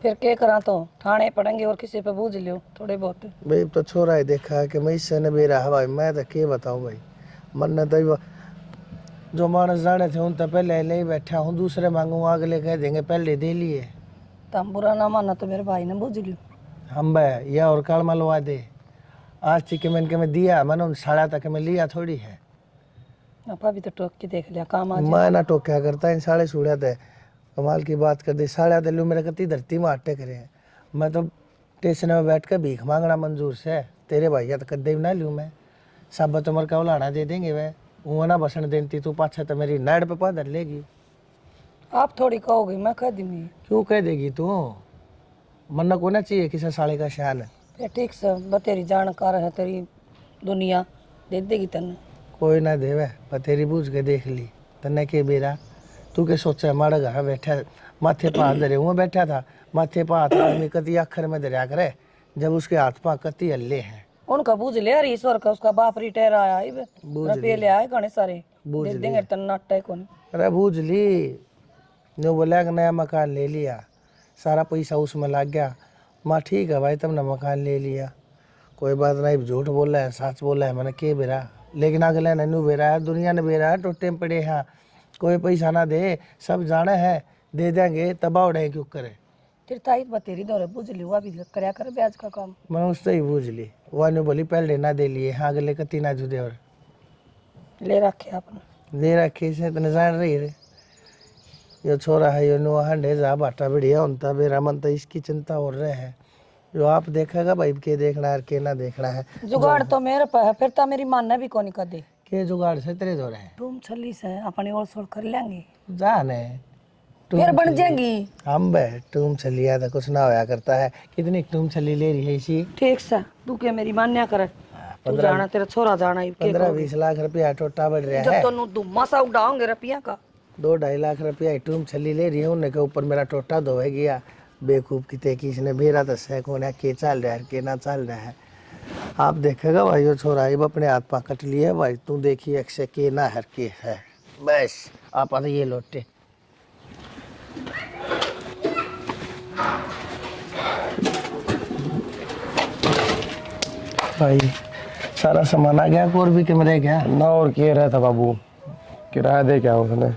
फिर क्या करा तो ठाणे पड़ेंगे और किसी पे बूझ लियो थोड़े बहुत। भाई तो छोरा ही देखा कि मैं इससे न बेरा है भाई, मैं तो क्या बताऊँ भाई। मन ने तो जो मानस जाने थे उन तो पहले ले ही बैठा हूँ, दूसरे मांगू अगले कह देंगे पहले दे लिए। तुम बुरा ना माना तो मेरे भाई ने बूझ लियो। हम भाई या और काल मलवा दे आज थी कि मैंने दिया मैंने उन साड़ा तक मैं लिया थोड़ी है। अपा भी तो टोक के देख लिया काम आज। मैं ना टोक्या करता इन साड़े सूढ़े थे कमाल की बात कर दी। साड़ा तो लू मेरे कती धरती में आटे करे हैं। मैं तो स्टेशन में बैठ कर भीख मांगना मंजूर से, तेरे भैया तो कदे भी ना लूँ मैं। सब तो मर का उलाना दे देंगे वह वो ना बसन देती तू पाछा तो मेरी नाड़ पे पादर लेगी। आप थोड़ी कहोगे मैं कह दी मैं। क्यों कह देगी तू, मन्ना को ना चाहिए किसी साले का शान। फिर ठीक से बतेरी जानकार है तेरी दुनिया दे देगी तन्ने। कोई ना देवे पर तेरी बूझ के देख ली तन्ने के बेरा। तू के सोचा माड़ा घर बैठा माथे पा धरे हुए बैठा था, माथे पा हाथ आदमी कति अखर में दरिया करे जब उसके हाथ पा कति हल्ले हैं। उनका बूझ ले यार ईश्वर का, उसका बाप रिटायर आया रुपये ले आए घने सारे दे देंगे तन्ना अट्टा कौन। अरे बूझ ली नो बोला कि नया मकान ले लिया, सारा पैसा उसमें लग गया। माँ ठीक है भाई तुमने मकान ले लिया कोई बात नहीं, झूठ बोल रहा है सच बोल रहा है मैंने के बेरा। लेकिन अगले ने नू बेरा है दुनिया ने बेरा है टोटे में पड़े हैं, कोई पैसा ना दे सब जाने हैं दे देंगे तबाह उड़े क्यों करे। तेरी ताई बतेरी दौरे बूझ ली हुआ भी करया कर ब्याज का काम। मैंने उससे ही बूझ ली वह ने बोली पहले ना दे लिए हाँ अगले कति ना जुदे और ले रखे आपने दे रखे से इतने जान रही रे। यो छोरा है यो नुआ हंडे जा बाटा बढ़िया उनता मेरा मन तो इसकी चिंता हो रहे है। जो आप देखेगा भाई के देखना है के ना देखना है। जुगाड़ तो मेरे पे है फिर तो मेरी मानना भी कौन कर दे। के जुगाड़ से तेरे दो रहे तुम छली से अपनी ओर सोर कर लेंगे जाने फिर बन जाएंगी। हम बे तुम चलिया तो कुछ ना होया करता है। कितनी तुम चली ले रही है इसी ठीक से तू के मेरी मान्या करे तू जाना तेरा छोरा जाना ही 15-20 लाख रुपया टोटा बढ़ रहा जब है। तो नु दुम्मा सा उड़ाओगे रुपया का 2-2.5 लाख रुपया तुम चली ले रही है उनके ऊपर मेरा टोटा धोए गया बेकूफ किते की इसने बेरा तो सह कौन है के चल रहा है के ना चल रहा है। आप देखेगा भाई वो छोरा अब अपने हाथ पा कट लिए भाई तू देखिए अक्सर के ना हर के है बस आप ये लौटे। भाई सारा सामान आ गया और भी कैमरे गया ना और किए रहा था बाबू, किराया दे क्या उसने।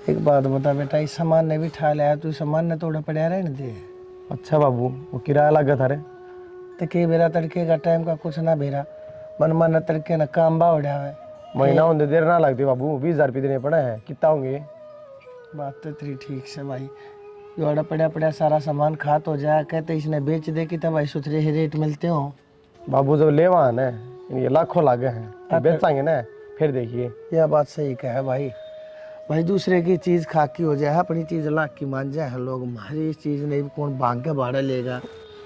एक बात बता बेटा इस सामान ने भी ठा लिया तू सामान ने थोड़ा पड़ा रहने दे। अच्छा बाबू वो किराया लग गया था रे। तो के बेरा तड़के का टाइम का कुछ ना बेरा मन न तड़के न काम बा उड़ा है महीना होने देर ना लगती बाबू, 20,000 रुपये देने पड़े हैं, कितना होंगे। बात तो तेरी ठीक से भाई योड़ा पड़ा पड़ा सारा सामान खात हो जाए कहते इसने बेच दे कि तब भाई सुथरे ही रेट मिलते हो। बाबू जब लेवा है ना ये लाखों लागे हैं तो बेचेंगे ना फिर देखिए। यह बात सही कहे भाई, भाई दूसरे की चीज़ खाकी हो जाए अपनी चीज़ लाख की मान जाए लोग हमारी चीज़ नहीं कौन भाग के भाड़ा लेगा।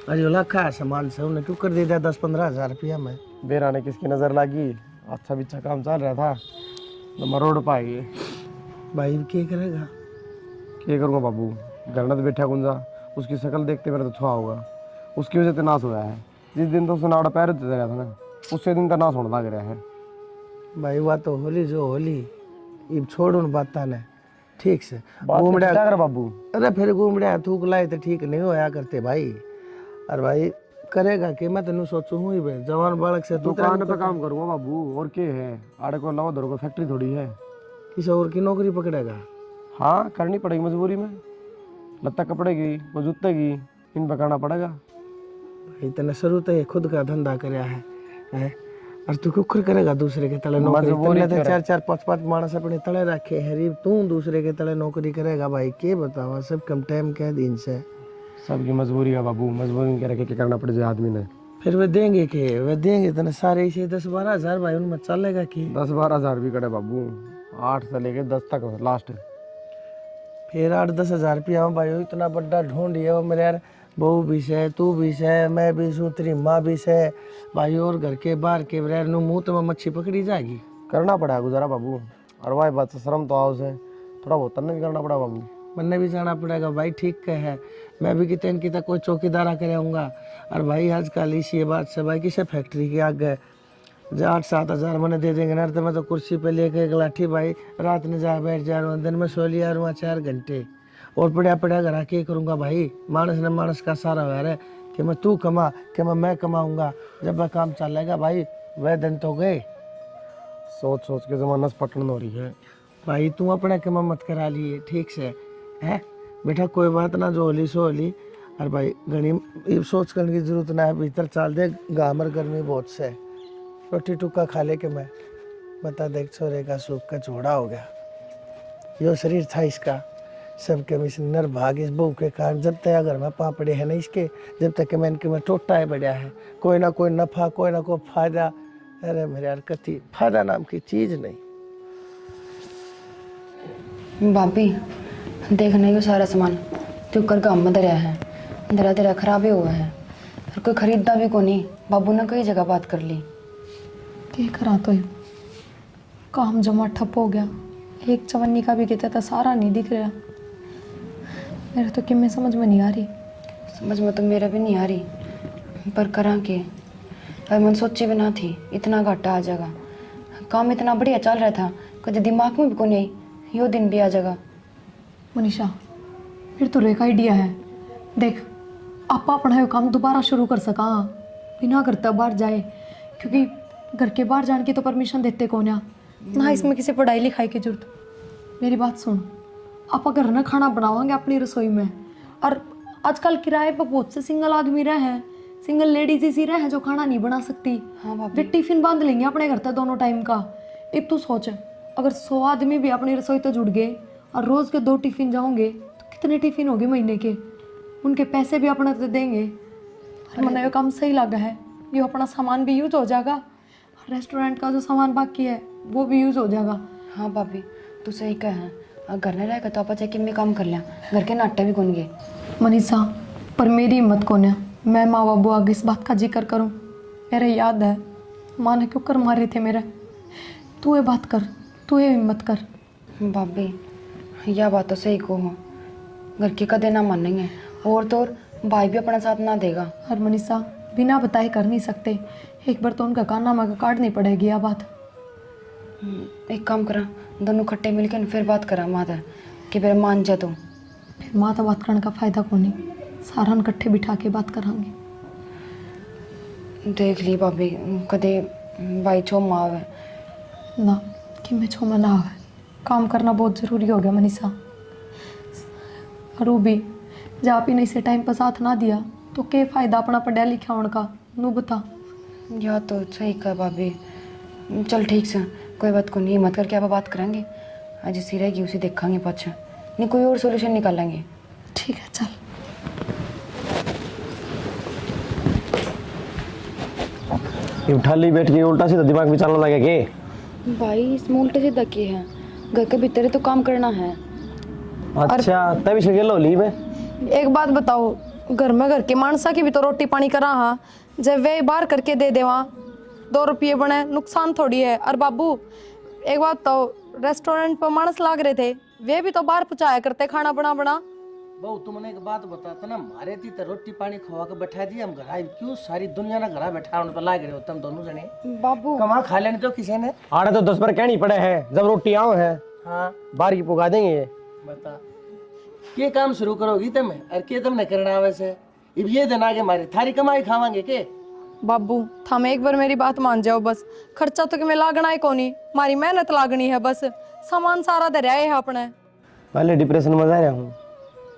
अरे लाखा सामान से उन्हें क्यों कर दे दिया 10-15 हज़ार रुपया में। बेरा ने किसकी नज़र लगी, अच्छा भी अच्छा काम चल रहा था तो मैं रोड पाएगी। भाई क्या करेगा क्या करूँगा बाबू, घर में तो बैठा गुंजा उसकी शक्ल देखते मेरा तो छुआ होगा, उसकी वजह से नाश होया है। जिस दिन तो सुनाड़ा पैर देते रहा था ना उससे दिन तो नाश होने लग रहा है। भाई वह तो होली जो होली अब छोड़ उन बाता ने ठीक से घूम रहा बाबू। अरे फिर घूम रहा थूक लाए तो ठीक नहीं होया करते भाई। अरे भाई करेगा कि मैं तेन सोचू हूँ ही जवान बालक से दुकान पे काम करूँगा बाबू और क्या है, आड़े को अलावा धर को फैक्ट्री थोड़ी है। किसी और की नौकरी पकड़ेगा। हाँ करनी पड़ेगी मजबूरी में, लत्ता कपड़े की वो जूते की इन पकाना पड़ेगा। भाई तेने शुरू तो ये खुद का धंधा कराया है और तू क्यों करेगा दूसरे के तले नौकरी। 4-4 5-5 मानस अपने तले रखे है तू दूसरे के तले नौकरी करेगा भाई के बतावा सब कम टाइम के दिन से। सबकी मजबूरी है बाबू, मजबूरी कह रखे करना पड़ जाए आदमी ने। फिर वे देंगे के वे देंगे तेने सारे इसे 10-12 हज़ार भाई उनमें चलेगा कि 10-12 हज़ार भी करे बाबू, 8 से लेके 10 तक लास्ट। फिर 8-10 हज़ार रुपया भाई इतना बड़ा ढूंढ है वो मेरे यार बहू भी से तू भी से मैं भी हूँ तेरी माँ भी से भाई और घर के बाहर के बगैर नु मुँह तो मच्छी पकड़ी जाएगी। करना पड़ा गुजारा बाबू, और भाई बात से शर्म तो आओ से थोड़ा बहुत तन्ने भी करना पड़ा बाबू। मन्ने भी जाना पड़ेगा भाई ठीक है। मैं भी कितने की तक कोई चौकीदारा करूँगा और भाई आजकल इसी बात से भाई किसे फैक्ट्री के आगे जो 8-7 हज़ार मैंने दे देंगे ना, तो मैं तो कुर्सी पे लेके एक लाठी भाई रात में जा बैठ जा रहा हूँ, दिन में सो लिया रहा 4 घंटे, और पड़ा पड़ा घर आके करूँगा भाई। मानस ने मानस का सारा व्यवहार है कि मैं तू कमा कि मैं कमाऊँगा। जब वह काम चलेगा भाई, वह दिन तो गए। सोच सोच के जमाना से पटन हो रही है। भाई तू अपने कमा मत करा लिए, ठीक से है बेटा, कोई बात ना, जो होली सो होली। और भाई घनी ये सोच करने की जरूरत ना है, भीतर चल दे, गामर गर्मी बहुत से, रोटी टुक्का खा ले के मैं बता देख, छोरे का सूख का झोड़ा हो गया। यो शरीर था इसका, सबके मिशनर भाग इस बहू के कारण। जब तक घर में पापड़े है ना इसके, जब तक मैं इनके में टोटा है बढ़िया है, कोई ना कोई नफा, कोई ना कोई फायदा। अरे मेरे यार कति फायदा नाम की चीज नहीं। भाभी देख नहीं, वो सारा सामान तू कर काम में धरिया है, धरा धरा खराब ही हुआ है, और कोई खरीदता भी को नहीं। बाबू ने कई जगह बात कर ली। देख रहा तो काम जमा ठप हो गया, एक चवन्नी का भी कहता था, सारा नहीं दिख रहा। मेरे तो किमें समझ में नहीं आ रही। समझ में तो मेरा भी नहीं आ रही, पर करा के अब मन सोची भी ना थी इतना घाटा आ जाएगा। काम इतना बढ़िया चल रहा था, कभी दिमाग में भी को नहीं आई यो दिन भी आ जाएगा। मनीषा फिर तो एक आइडिया है, देख आप अपना ये काम दोबारा शुरू कर सका बिना घर तक बाहर जाए, क्योंकि घर के बाहर जाने की तो परमिशन देते कौन है ना, इसमें किसी पढ़ाई लिखाई की जरूरत। मेरी बात सुन, आप घर ना खाना बनावांगे अपनी रसोई में, और आजकल किराए पर बहुत से सिंगल आदमी रहे हैं, सिंगल लेडीज इसी रहे हैं जो खाना नहीं बना सकती। हाँ भाभी। वे टिफिन बांध लेंगे अपने घर तक दोनों टाइम का। अब तू सोच, अगर 100 आदमी भी अपनी रसोई तो जुड़ गए और रोज के 2 टिफिन जाओगे तो कितने टिफिन होंगे महीने के, उनके पैसे भी अपना तो देंगे। और मैंने ये काम सही लगा है, ये अपना सामान भी यूज हो जाएगा, रेस्टोरेंट का जो सामान बाकी है वो भी यूज हो जाएगा। हाँ भाभी तू सही कह है, घर में रहेगा तो आप चाहे कितने काम कर लिया, घर के नाटे भी कौन गए। मनीषा पर मेरी हिम्मत कौन है, मैं माँ बाबू आगे इस बात का जिक्र करूँ। मेरे याद है माँ ने क्यों कर मारे थे मेरे। तू ये बात कर, तू ये हिम्मत कर। भाभी यह बात तो सही को हो, घर के कदे ना मानेंगे, और तो और भाई भी अपना साथ ना देगा। और मनीषा बिना बताए कर नहीं सकते, एक बार तो उनका कानामा का काटनी पड़ेगी यह बात। एक काम करा, दोनों खट्टे मिलकर फिर बात करा माता कि फिर मान जा तो। फिर माँ तो बात करने का फायदा को नहीं, सारा इकट्ठे बिठा के बात करांगे। देख ली भाभी कदे भाई छो माँ है ना कि मैं छो मना है, काम करना बहुत ज़रूरी हो गया मनीषा। और वो भी जब आप ही नहीं से टाइम पर साथ ना दिया तो क्या फ़ायदा अपना पढ़ा लिखा होने का, नू बता। या तो सही कहा भाभी, चल ठीक से कोई बात को नहीं, मत करके आप बात करेंगे, आज इसी रहेगी उसी देखेंगे पाछा, नहीं कोई और सोल्यूशन निकालेंगे। ठीक है चल। ये ठाली बैठ के उल्टा सीधा दिमाग में चलने लगे के। भाई इसमें उल्टे सीधा की है, घर के भीतर तो काम करना है। अच्छा तभी से गेलो ली में। एक बात बताओ, घर में घर के मानसा की भी तो रोटी पानी करा हाँ, जब वे बाहर करके दे दे वहाँ 2 रुपये बने, नुकसान थोड़ी है। और बाबू एक बात बताओ, रेस्टोरेंट पर मानस लाग रहे थे, वे भी तो बाहर पहुँचाया करते खाना बना बना। बहु तुमने एक बात बताता ना, मारे थी तो रोटी पानी खवा के बैठा दिया, हम घर क्यों सारी दुनिया ना घर बैठा उन पर लाग रहे हो तुम दोनों जने। बाबू कमा खा लेने तो किसी ने। आड़े तो 10 बार कहनी पड़े है, जब रोटी आओ है हाँ बाहर की पुगा देंगे ये। बता के काम शुरू करोगी तुम्हें, और के तुमने करना वैसे। अब ये दिन आगे मारे थारी कमाई खावांगे के। बाबू थम एक बार मेरी बात मान जाओ बस, खर्चा तो कि मैं लागना है कोनी, मारी मेहनत लागनी है बस, सामान सारा दरिया है अपने। पहले डिप्रेशन में जा रहा हूँ,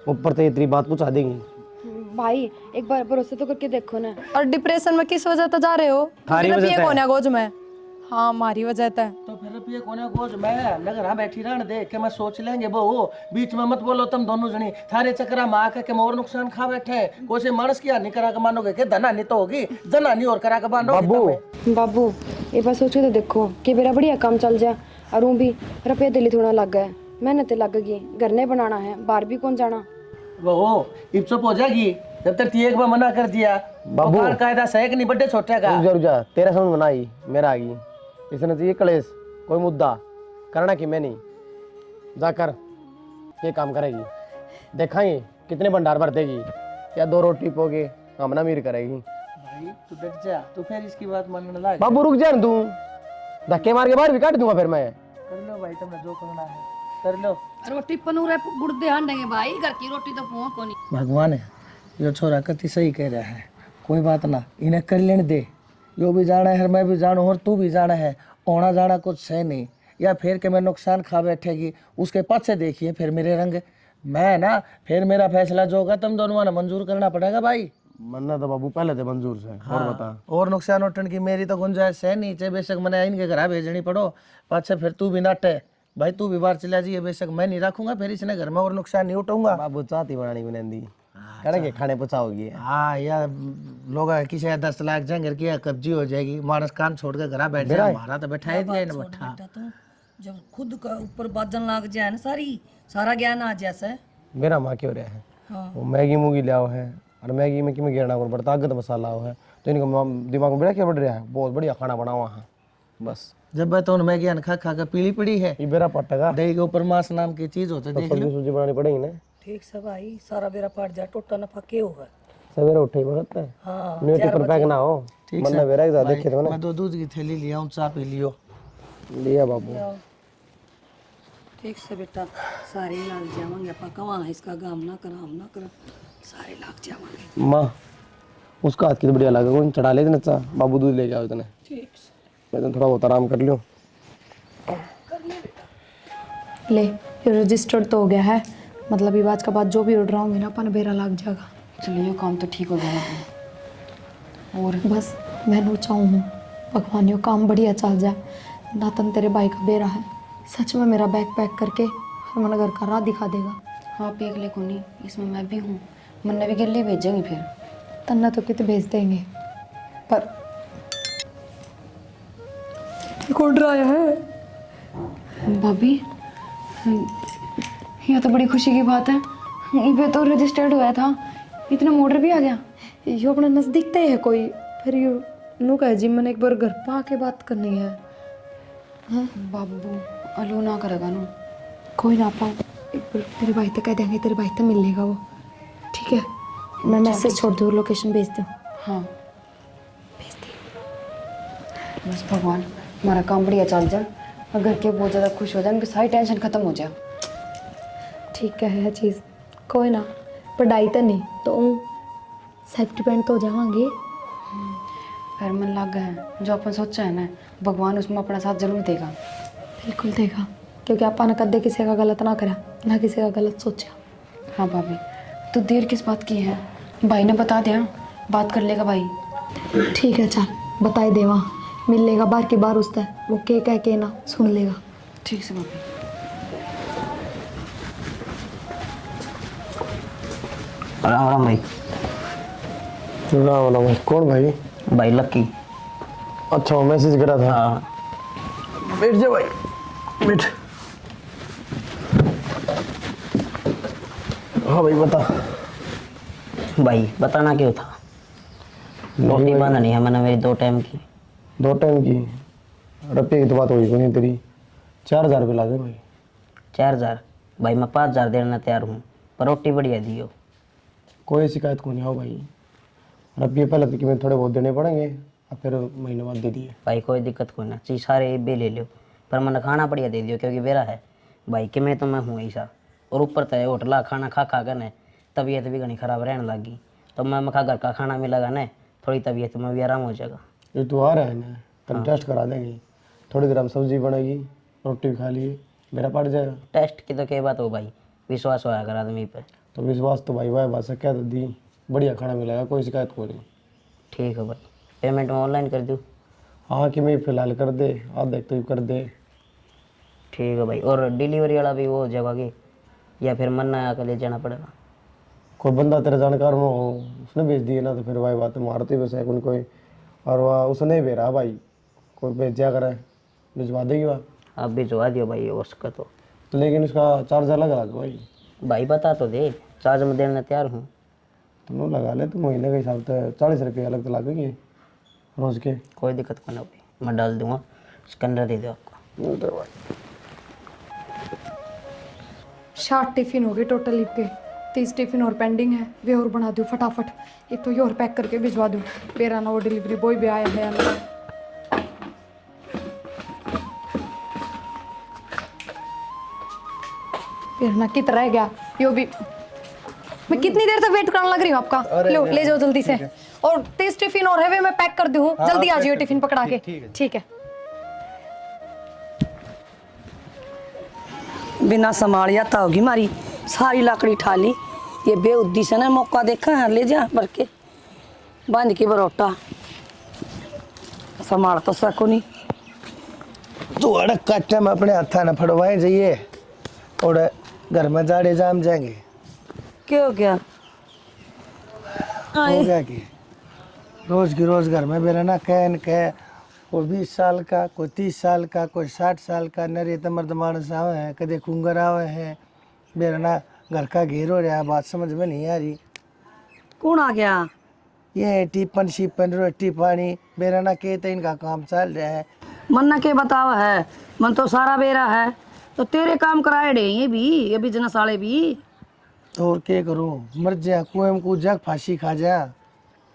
ऊपर से इतनी बात पूछा देंगी। भाई एक बार भरोसा तो करके देखो ना। और डिप्रेशन में किस वजह तो जा रहे हो? थारी वजह से। कौन है गोज में? हाँ मारी वजह है। तो फिर रुपये कोने गोज मैं नगर बैठी रहने दे के मैं सोच लेंगे वो, बीच में मत बोलो तुम दोनों जनी, थारे चक्रा में आके के मोर नुकसान खा बैठे। कोई मानस की हानि करा के मानोगे के धना नहीं तो होगी, धना नहीं और करा के मानोगे। बाबू ये बात सोचो तो देखो कि मेरा बढ़िया काम चल जाए, और वो भी रुपया दिल्ली थोड़ा लग गया, मेहनत लग गई, घर नहीं बनाना है, बाहर भी कौन जाना। वो इब चुप हो जाएगी जब तक एक बार मना कर दिया। बाबू कायदा सही कि नहीं, बड्डे छोटे का। रुक जा, तेरा समझ में आई मेरा आ गई। इसने चाहिए कलेश, कोई मुद्दा करना कि मैं नहीं जाकर ये काम करेगी, देखाएंगे कितने भंडार भर देगी, या 2 रोटी पोगे हमना मीर करेगी। भाई तू डट जा, तू फिर इसकी बात मानने लग। बाबू रुक जा न तू, धक्के मार के बाहर भी काट दूंगा फिर मैं। कर लो भाई, तुमने जो करना है कर लो। रोटी पनूरे गुर्दे हांडेंगे भाई, घर की रोटी तो पहुंच को नहीं। भगवान है, यो छोरा कति सही कह रहा है। कोई बात ना, इन्हें कर लेने दे। यो भी जाना है, मैं भी जानू, और तू भी जाना है। आना जाना कुछ है नहीं, या फिर के मैं नुकसान खा बैठेगी उसके पाछे देखिए फिर मेरे रंग। मैं ना फिर मेरा फैसला जो होगा तुम दोनों ने मंजूर करना पड़ेगा भाई। मन्ना तो बाबू पहले थे मंजूर से। और बता। और नुकसान उठने की मेरी तो गुंजाइश है नहीं, चाहे बेशक मैंने इनके घर भेजनी पड़ो, पाछे फिर तू भी नाटे भाई, तू भी बाहर चला जाइए, बेशक मैं नहीं रखूंगा फिर इसने घर में और नुकसान नहीं उठाऊंगा। बाबू चाहती बनानी बिनंदी करेंगे, खाने पचाओगी। हाँ यार, लोग किसी 10 लाख जंगर की कब्जी हो जाएगी, मानस काम छोड़ के घर बैठ जाए, हमारा तो बैठा दिया इन बैठा। तो जब खुद का ऊपर बाजन लाग जाए ना, सारा ज्ञान आ जैसे मेरा माँ क्यों रहा है। हाँ। वो मैगी मूगी लिया है, और मैगी में किमें गिरना को पड़ता, ताकत मसाला हो है, तो इनको दिमाग में बड़ा क्या बढ़ रहा है, बहुत बढ़िया खाना बना हुआ है। बस जब मैं तो मैगी खा खा के पीली पड़ी है, ये बेरा पटेगा, दही के ऊपर मांस नाम की चीज होती है, देख लो। सब्जी सुब्जी बनानी पड़ेगी ना। ठीक से भाई, सारा बेरा पड़ जाए, टोटा नफा के होगा। सवेरे उठे ही वक्त है, हाँ, न्यूटी पर पैक ना हो। ठीक मन्ना बेरा इधर देखे तो मैं 2 दूध की थैली लिया हूँ, चाय पी लियो। लिया बाबू। ठीक से बेटा, सारे लाग जावांगे अपन, कवा इसका काम ना करा, हम ना करा, सारे लाग जावांगे। माँ उसका हाथ की तो बढ़िया लगा, कौन चढ़ा ले इतना अच्छा, बाबू दूध लेके आओ इतने। ठीक मैं तो थोड़ा बहुत आराम कर लियो। ले, ये रजिस्टर्ड तो हो गया है, मतलब ये बात का बाद जो भी ऑर्डर होंगे ना अपन बेरा लग जाएगा। चलो ये काम तो ठीक हो गया है। और बस मैं चाहूँ हूँ भगवान यो काम बढ़िया चल जाए। नातन तेरे भाई का बेरा है, सच में मेरा बैग पैक करके हमारा घर का राह दिखा देगा। हाँ पेक ले कोनी, इसमें मैं भी हूँ, मन्ना भी गिल्ली भेजेंगे फिर। तन्ना तो कितने भेज देंगे, पर एक ऑर्डर आया है। भाभी यह तो बड़ी खुशी की बात है, ये तो रजिस्टर्ड हुआ था, इतना ऑर्डर भी आ गया। यो अपना नजदीक तय है कोई, फिर यू नू कहे जी मैंने एक बार घर पा के बात करनी है। बाबू अलो ना करेगा ना। कोई ना पाओ, एक बार तेरे भाई तक कह देंगे, तेरे भाई तक मिल लेगा वो। ठीक है, मैं मैसेज छोड़ दूँ, लोकेशन भेज दूँ। हाँ भेज दी। बस भगवान हमारा काम बढ़िया चल जाए, और घर के बहुत ज़्यादा खुश हो जाए, उनकी सारी टेंशन खत्म हो जाए। ठीक है चीज़, कोई ना, पढ़ाई तो नहीं तो सेल्फ डिपेंड तो हो जावांगे। फिर मन लग गया है, जो अपन सोचा है ना, भगवान उसमें अपना साथ जरूर देगा। बिल्कुल देगा, क्योंकि आपा ने कदे किसी का गलत ना करा, ना किसी का गलत सोचा। हाँ भाभी, तो देर किस बात की है, भाई ने बता दिया, बात कर लेगा भाई। ठीक है चल, बताई देवा, मिल लेगा बार की बार उससे, वो के कह के ना सुन लेगा। ठीक से भाभी। राम राम भाई। राम राम भाई। कौन भाई? भाई लक्की। अच्छा मैसेज करा था। हाँ बैठ जा भाई, बैठ। हाँ भाई बता। भाई बताना क्यों था? रोटी बनानी है मैंने मेरी 2 टाइम की। 2 टाइम की? रुपये की तो बात हुई नहीं तेरी, 4000 रुपये लागे भाई। 4000? भाई मैं 5000 देना तैयार हूँ, पर रोटी बढ़िया दियो। कोई शिकायत को नहीं आओ भाई, रुपये पहले तो कि थोड़े बहुत देने पड़ेंगे, और फिर महीने बाद दे दिए। भाई कोई दिक्कत कोई ना, चीज सारे बे ले लो, पर मैंने खाना बढ़िया दे दियो, क्योंकि मेरा है भाई कि मैं तो मैं हूँ ऐसा। और ऊपर तय होटला खाना खा खा कर न तबीयत भी घनी खराब रहने लगी, तो मैं मखा घर का खाना मिलेगा न, थोड़ी तबीयत में भी आराम हो जाएगा। ये तो आ रहा है ना, कल टेस्ट करा देंगे, थोड़ी देर हम सब्जी बनेगी, रोटी भी खा लिए, मेरा पड़ जाएगा। टेस्ट की तो क्या बात हो भाई, विश्वास होया कर आदमी पे। तो विश्वास तो भाई वाह बात से क्या दी, बढ़िया खाना मिलेगा, कोई शिकायत को नहीं। ठीक है भाई, पेमेंट में ऑनलाइन कर दूँ? हाँ कि मैं फिलहाल कर दे, आप देख तो कर दे। ठीक है भाई, और डिलीवरी वाला भी वो हो जाएगा कि, या फिर मन्ना आकर ले जाना पड़ेगा? कोई बंदा तेरे जानकार में हो, उसने भेज दिए ना, तो फिर भाई बात मारती वैसे है कोई, और वह उसने भेजा भाई, कोई भेजा करे भिजवा देगी वह। आप भिजवा दियो भाई उसका तो लेकिन उसका चार्ज अलग लगा भाई। भाई बता तो दे, चार्ज में देने तैयार हूँ। तुम लगा ले, तो महीने के हिसाब से 40 रुपये अलग तो लगेंगे रोज के। कोई दिक्कत नहीं भाई, मैं डाल दूंगा, स्कैनर दे दो आपको। 60 टिफिन हो गए टोटल लिप के, 30 टिफिन और पेंडिंग है, वे और बना दूँ फटाफट। एक तो ये और पैक करके भिजवा दूँ। मेरा ना वो डिलीवरी बॉय भी आया है अंदर। फिर ना कित रह गया यो भी। मैं कितनी देर तक वेट करने लग रही हूँ आपका। लो ले जाओ जल्दी से। और 30 टिफिन और है वे मैं पैक कर दूँ। जल्दी आ जाइए टिफिन पकड़ा के। ठीक है। बिना संभालिया तो होगी मारी सारी लकड़ी ठाली। ये बेउद्दी से ना मौका देखा है, ले जा भर के बांध के बरोटा संभाल तो सको नहीं। तू अड़क काटे में अपने हाथा न फड़वाए जाइए और घर में जाड़े जाम जाएंगे। क्या हो गया? हो गया कि रोज की रोज घर में मेरा ना कहन कह कोई 20 साल का, कोई 30 साल का, कोई 60 साल का नरे मर्द मानस आवे हैं, कदे कुंगर आवे हैं। मेरा ना घर का घेर हो रहा है, बात समझ में नहीं आ रही। कौन आ गया? ये टिपन शिपन रोटी पानी मेरा ना कहते इनका काम चल रहा है। मन ना के बतावा है, मन तो सारा बेरा है तो तेरे काम कराए डे ये बिजनेस वाले भी। तो और क्या करूं, मर जा कुएं में कूद जा फांसी खा जा।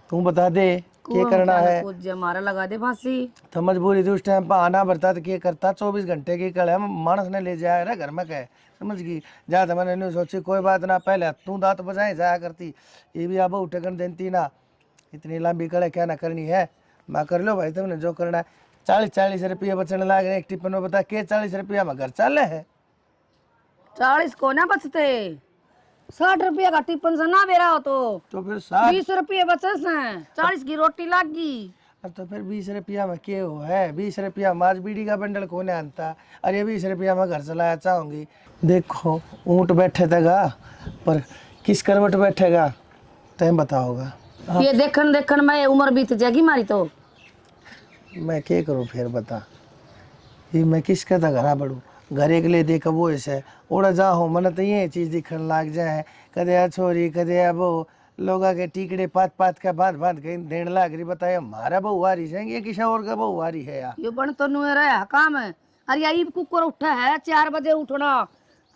तू बता दे क्या करना है। कुछ हमारा लगा दे फांसी। तो मजबूरी थी उस टाइम पर आना पड़ता तो क्या करता। 24 घंटे की कल है मानस ने ले जाया ना घर में कहे समझ गई जा। तो मैंने नहीं सोची कोई बात ना, पहले तू दांत बजाए जाया करती। ये भी अब उठकन देती ना, इतनी लंबी कड़े क्या ना करनी है। मैं कर लो भाई तुमने जो करना है। 40 रुपये बचने लग रहे एक टिफिन में। बता के 40 रुपया में घर चल है। 40 को ना बचते, 60 रुपया का टिफिन से ना बेरा हो तो फिर 60 20 रुपये बचे से 40 की रोटी लागी। तो फिर 20 रुपया में क्या हो है। 20 रुपया माज बीड़ी का बंडल कोने आता। अरे 20 रुपया में घर चलाया चाहूंगी। देखो ऊँट बैठे देगा पर किस करवट बैठेगा टाइम बताओगा। ये देखन में उम्र बीत जाएगी मारी तो। मैं क्या करूँ फिर बता। ये मैं किसका था घरा बढ़ू। घर एक ले देख वो ऐसे उड़ा जा हो मन तो ये चीज़ दिखने लग जाए। कदे आ छोरी कदे आ बहू लोगा के टीकड़े पात पात का बात बात कहीं देने लग रही। बताए हमारा बहु वारी है ये किसी और का बहु वारी है यार। ये बन तो नुए रहा काम है। अरे यही कुकर उठा है 4 बजे उठना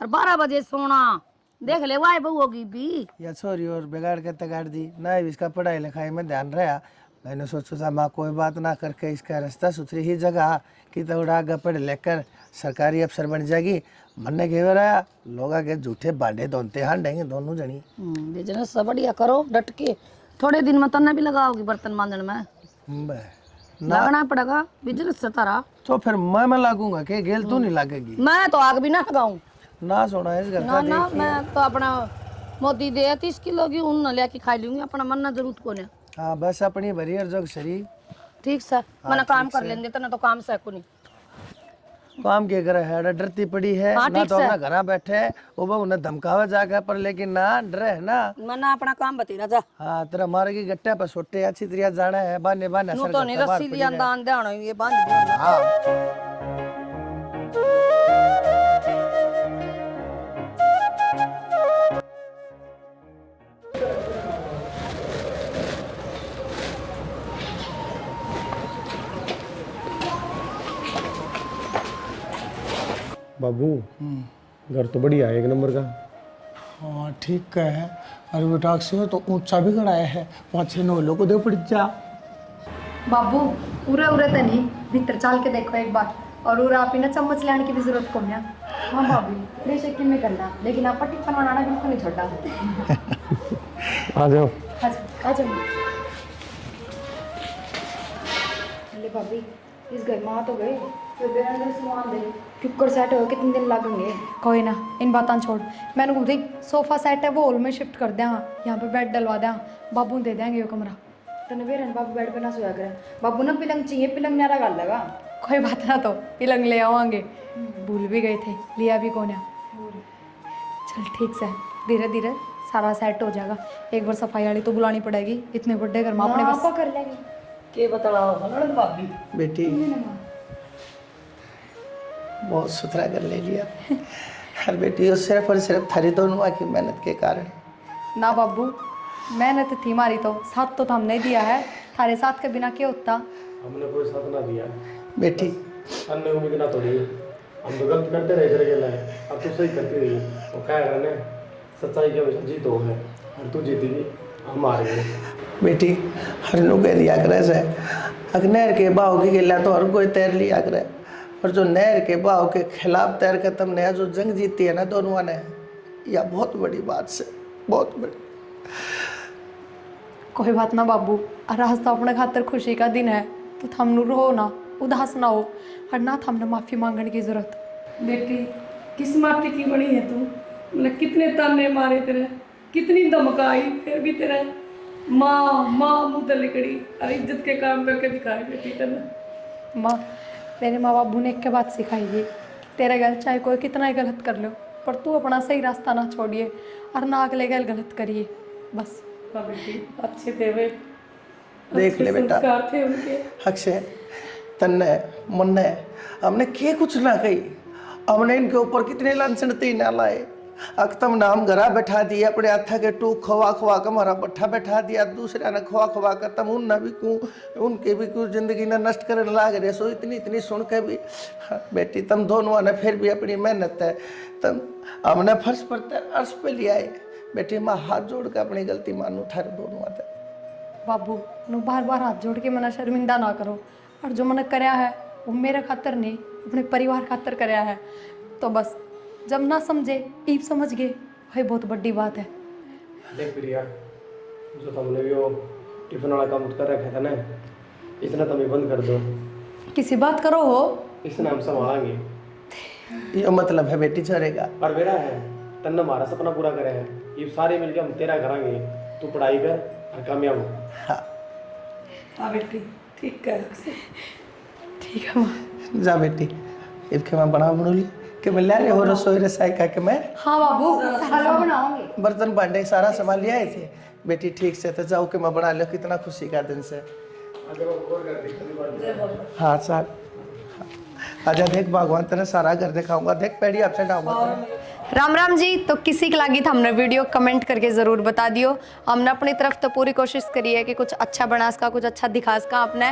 और 12 बजे सोना। देख ले वाई बहू होगी भी या छोरी और बिगाड़ के तगाड़ दी ना। इसका पढ़ाई लिखाई में ध्यान रहा। मैंने सोचा था माँ कोई बात ना करके इसका रास्ता सुथरी ही जगह कि तो आगे पढ़ लेकर सरकारी अफसर बन जाएगी। मन ने कह रहा लोग के झूठे बांडे धोते हांडेंगे दोनों जनी। बिजनेस बढ़िया करो डट के। थोड़े दिन में तन्ने भी लगाओगी बर्तन मांजन में। लगना पड़ेगा बिजनेस से तारा। तो फिर मैं लागूंगा कि गेल तू नहीं लागेगी। मैं तो आग भी ना लगाऊं ना सोना इस घर ना का ना। मैं तो अपना मोदी दे 30 किलो की ऊन न लेके खा लूंगी। अपना मन ना जरूरत को ने। हाँ बस अपनी भरी और जोग शरी ठीक से मैंने काम कर लेंगे तो ना तो काम से को नहीं। काम के करे है डरती पड़ी है हाँ, ना। तो अपना घर बैठे है वो बहु उन्हें धमकावा जाकर पर लेकिन ना डर है ना। मैंने अपना काम बतेरा जा। हाँ तेरा मारे की गट्टे पर सोटे अच्छी तरह जाना है बाने बाने नु तो नहीं रस्सी लिया दान देना ये बांध दे। हाँ बाबू घर तो बढ़िया है, एक नंबर का। हाँ ठीक है। और वो टैक्सी हो तो ऊंचा भी गड़ाया है। 5-6 लोग को दे पड़ जा। बाबू उरे उरे तो नहीं, भीतर चाल के देखो एक बार। और उरा आप ना चम्मच लाने की भी जरूरत को नहीं। हाँ भाभी बेशक में करना, लेकिन आप टिफिन बनाना बिल्कुल नहीं छोड़ा। आ जाओ। आ जाओ। अरे भाभी इस घर में आ तो गए तो अंदर सामान दे कुकर सेट हो कितने दिन लगेंगे। कोई ना इन बातों छोड़। मैंने बोलती सोफा सेट है वो हॉल में शिफ्ट कर दें। यहाँ पे बेड डलवा दें, बाबू दे देंगे ये कमरा। तने बेरन बाबू बेड पे ना सोया करे। बाबू ना पिलंग चाहिए, पिलंग न्यारा गाल लगा। कोई बात ना, तो पिलंग ले आवांगे। भूल भी गए थे, लिया भी कौन है। चल ठीक से धीरे धीरे सारा सेट हो जाएगा। एक बार सफाई वाली तो बुलानी पड़ेगी, इतने बड़े घर में अपने बस कर लेंगे। के बताओ भाभी बेटी बहुत सुथरा कर ले लिया। हर बेटी और सिर्फ थारी दोनों की मेहनत के कारण। ना बाबू मेहनत थी मारी तो साथ तो हमने दिया है। थारे साथ के बिना क्या होता। हमने कोई साथ ना दिया बेटी। अन्य उम्मीद ना तोड़ी। हम तो गलत करते रहे इधर गेला है, अब तो सही करती रही। वो क्या करने सच्चाई की हमेशा जीत हो है, और तू जीतेगी, हम हार गए। बेटी हरनू कह दिया करे से अगर नहर के बहाव की गिला तो हर कोई तैर लिया करे, और जो नहर के बहाव के खिलाफ तैर कर तुमने जो जंग जीती है ना दोनों ने, यह बहुत बड़ी बात से, बहुत बड़ी। कोई बात ना बाबू, और आज तो अपने खातर खुशी का दिन है, तो थम रो ना, उदास ना हो, और ना थमने माफ़ी मांगने की जरूरत। बेटी किस माटी की बनी है तू, मतलब कितने ताने मारे तेरे, कितनी धमकाई, फिर भी तेरा माँ माँ मुँह तले कड़ी और इज्जत के काम करके दिखाए बेटी तेने। माँ, मेरे माँ बाबू ने एक के बात सिखाई है, तेरे घर चाहे कोई कितना ही गलत कर लो, पर तू अपना सही रास्ता ना छोड़िए और ना अगले गल गलत करिए, बस। हाँ बेटी अच्छे थे वे, देख अच्छे ले बेटा, संस्कार थे उनके। अक्षय तन्ने मुन्ने हमने के कुछ ना कही, हमने इनके ऊपर कितने लांछन तीन लाए, अकतम नाम घरा बैठा दिया, अपने हाथा के टूक खवा खवा कर हमारा पट्ठा बैठा दिया, दूसरे ने खवा खवा कर तम उन भी कूँ उनके भी कुछ जिंदगी ने नष्ट करने लाग रहे। सो इतनी इतनी सुन के भी बेटी तुम दोनों ने फिर भी अपनी मेहनत है, तुम हमने फर्श पर अर्श पे लिया है बेटी। मैं हाथ जोड़ के अपनी गलती मानू थारे दोनों आते। बाबू नु बार बार हाथ जोड़ के मना शर्मिंदा ना करो, और जो मैंने कराया है वो मेरे खातर नहीं, अपने परिवार खातर कराया है, तो बस जब ना समझे ईब समझ गए, वही बहुत बड़ी बात है। देख प्रिया, जो तुमने भी वो टिफिन वाला काम कर रखा था ना, इसने तुम बंद कर दो, किसी बात करो हो, इसने हम संभालेंगे। ये मतलब है बेटी चलेगा, पर मेरा है तन्ने हमारा सपना पूरा करे है, ये सारे मिलके हम तेरा करांगे, तू पढ़ाई कर और कामयाब हो। हाँ हाँ बेटी ठीक है। ठीक है माँ। जा बेटी, इसके मैं बना बनू ली कि मैं ले हो रसोई रसाई का के मैं हाँ बाबू, हलवा बनाऊंगी। बर्तन भांडे सारा सामान ले आए थे बेटी। ठीक से तो जाओ कि मैं बना लो, कितना खुशी का दिन से। हाँ सर, आजा देख भगवान तेरा सारा घर दिखाऊंगा, देख पैड़ी आपसे डाऊंगा। राम राम जी। तो किसी की लगी था हमने वीडियो कमेंट करके ज़रूर बता दियो। हमने अपनी तरफ तो पूरी कोशिश करी है कि कुछ अच्छा बना सका, कुछ अच्छा दिखा सका आपने,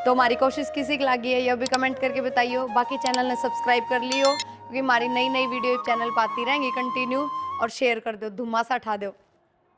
तो हमारी कोशिश किसी की लगी है यह भी कमेंट करके बताइयो। बाकी चैनल ने सब्सक्राइब कर लियो, क्योंकि हमारी नई नई वीडियो चैनल पर आती रहेंगी कंटिन्यू, और शेयर कर दो, धुम्मासा उठा दो।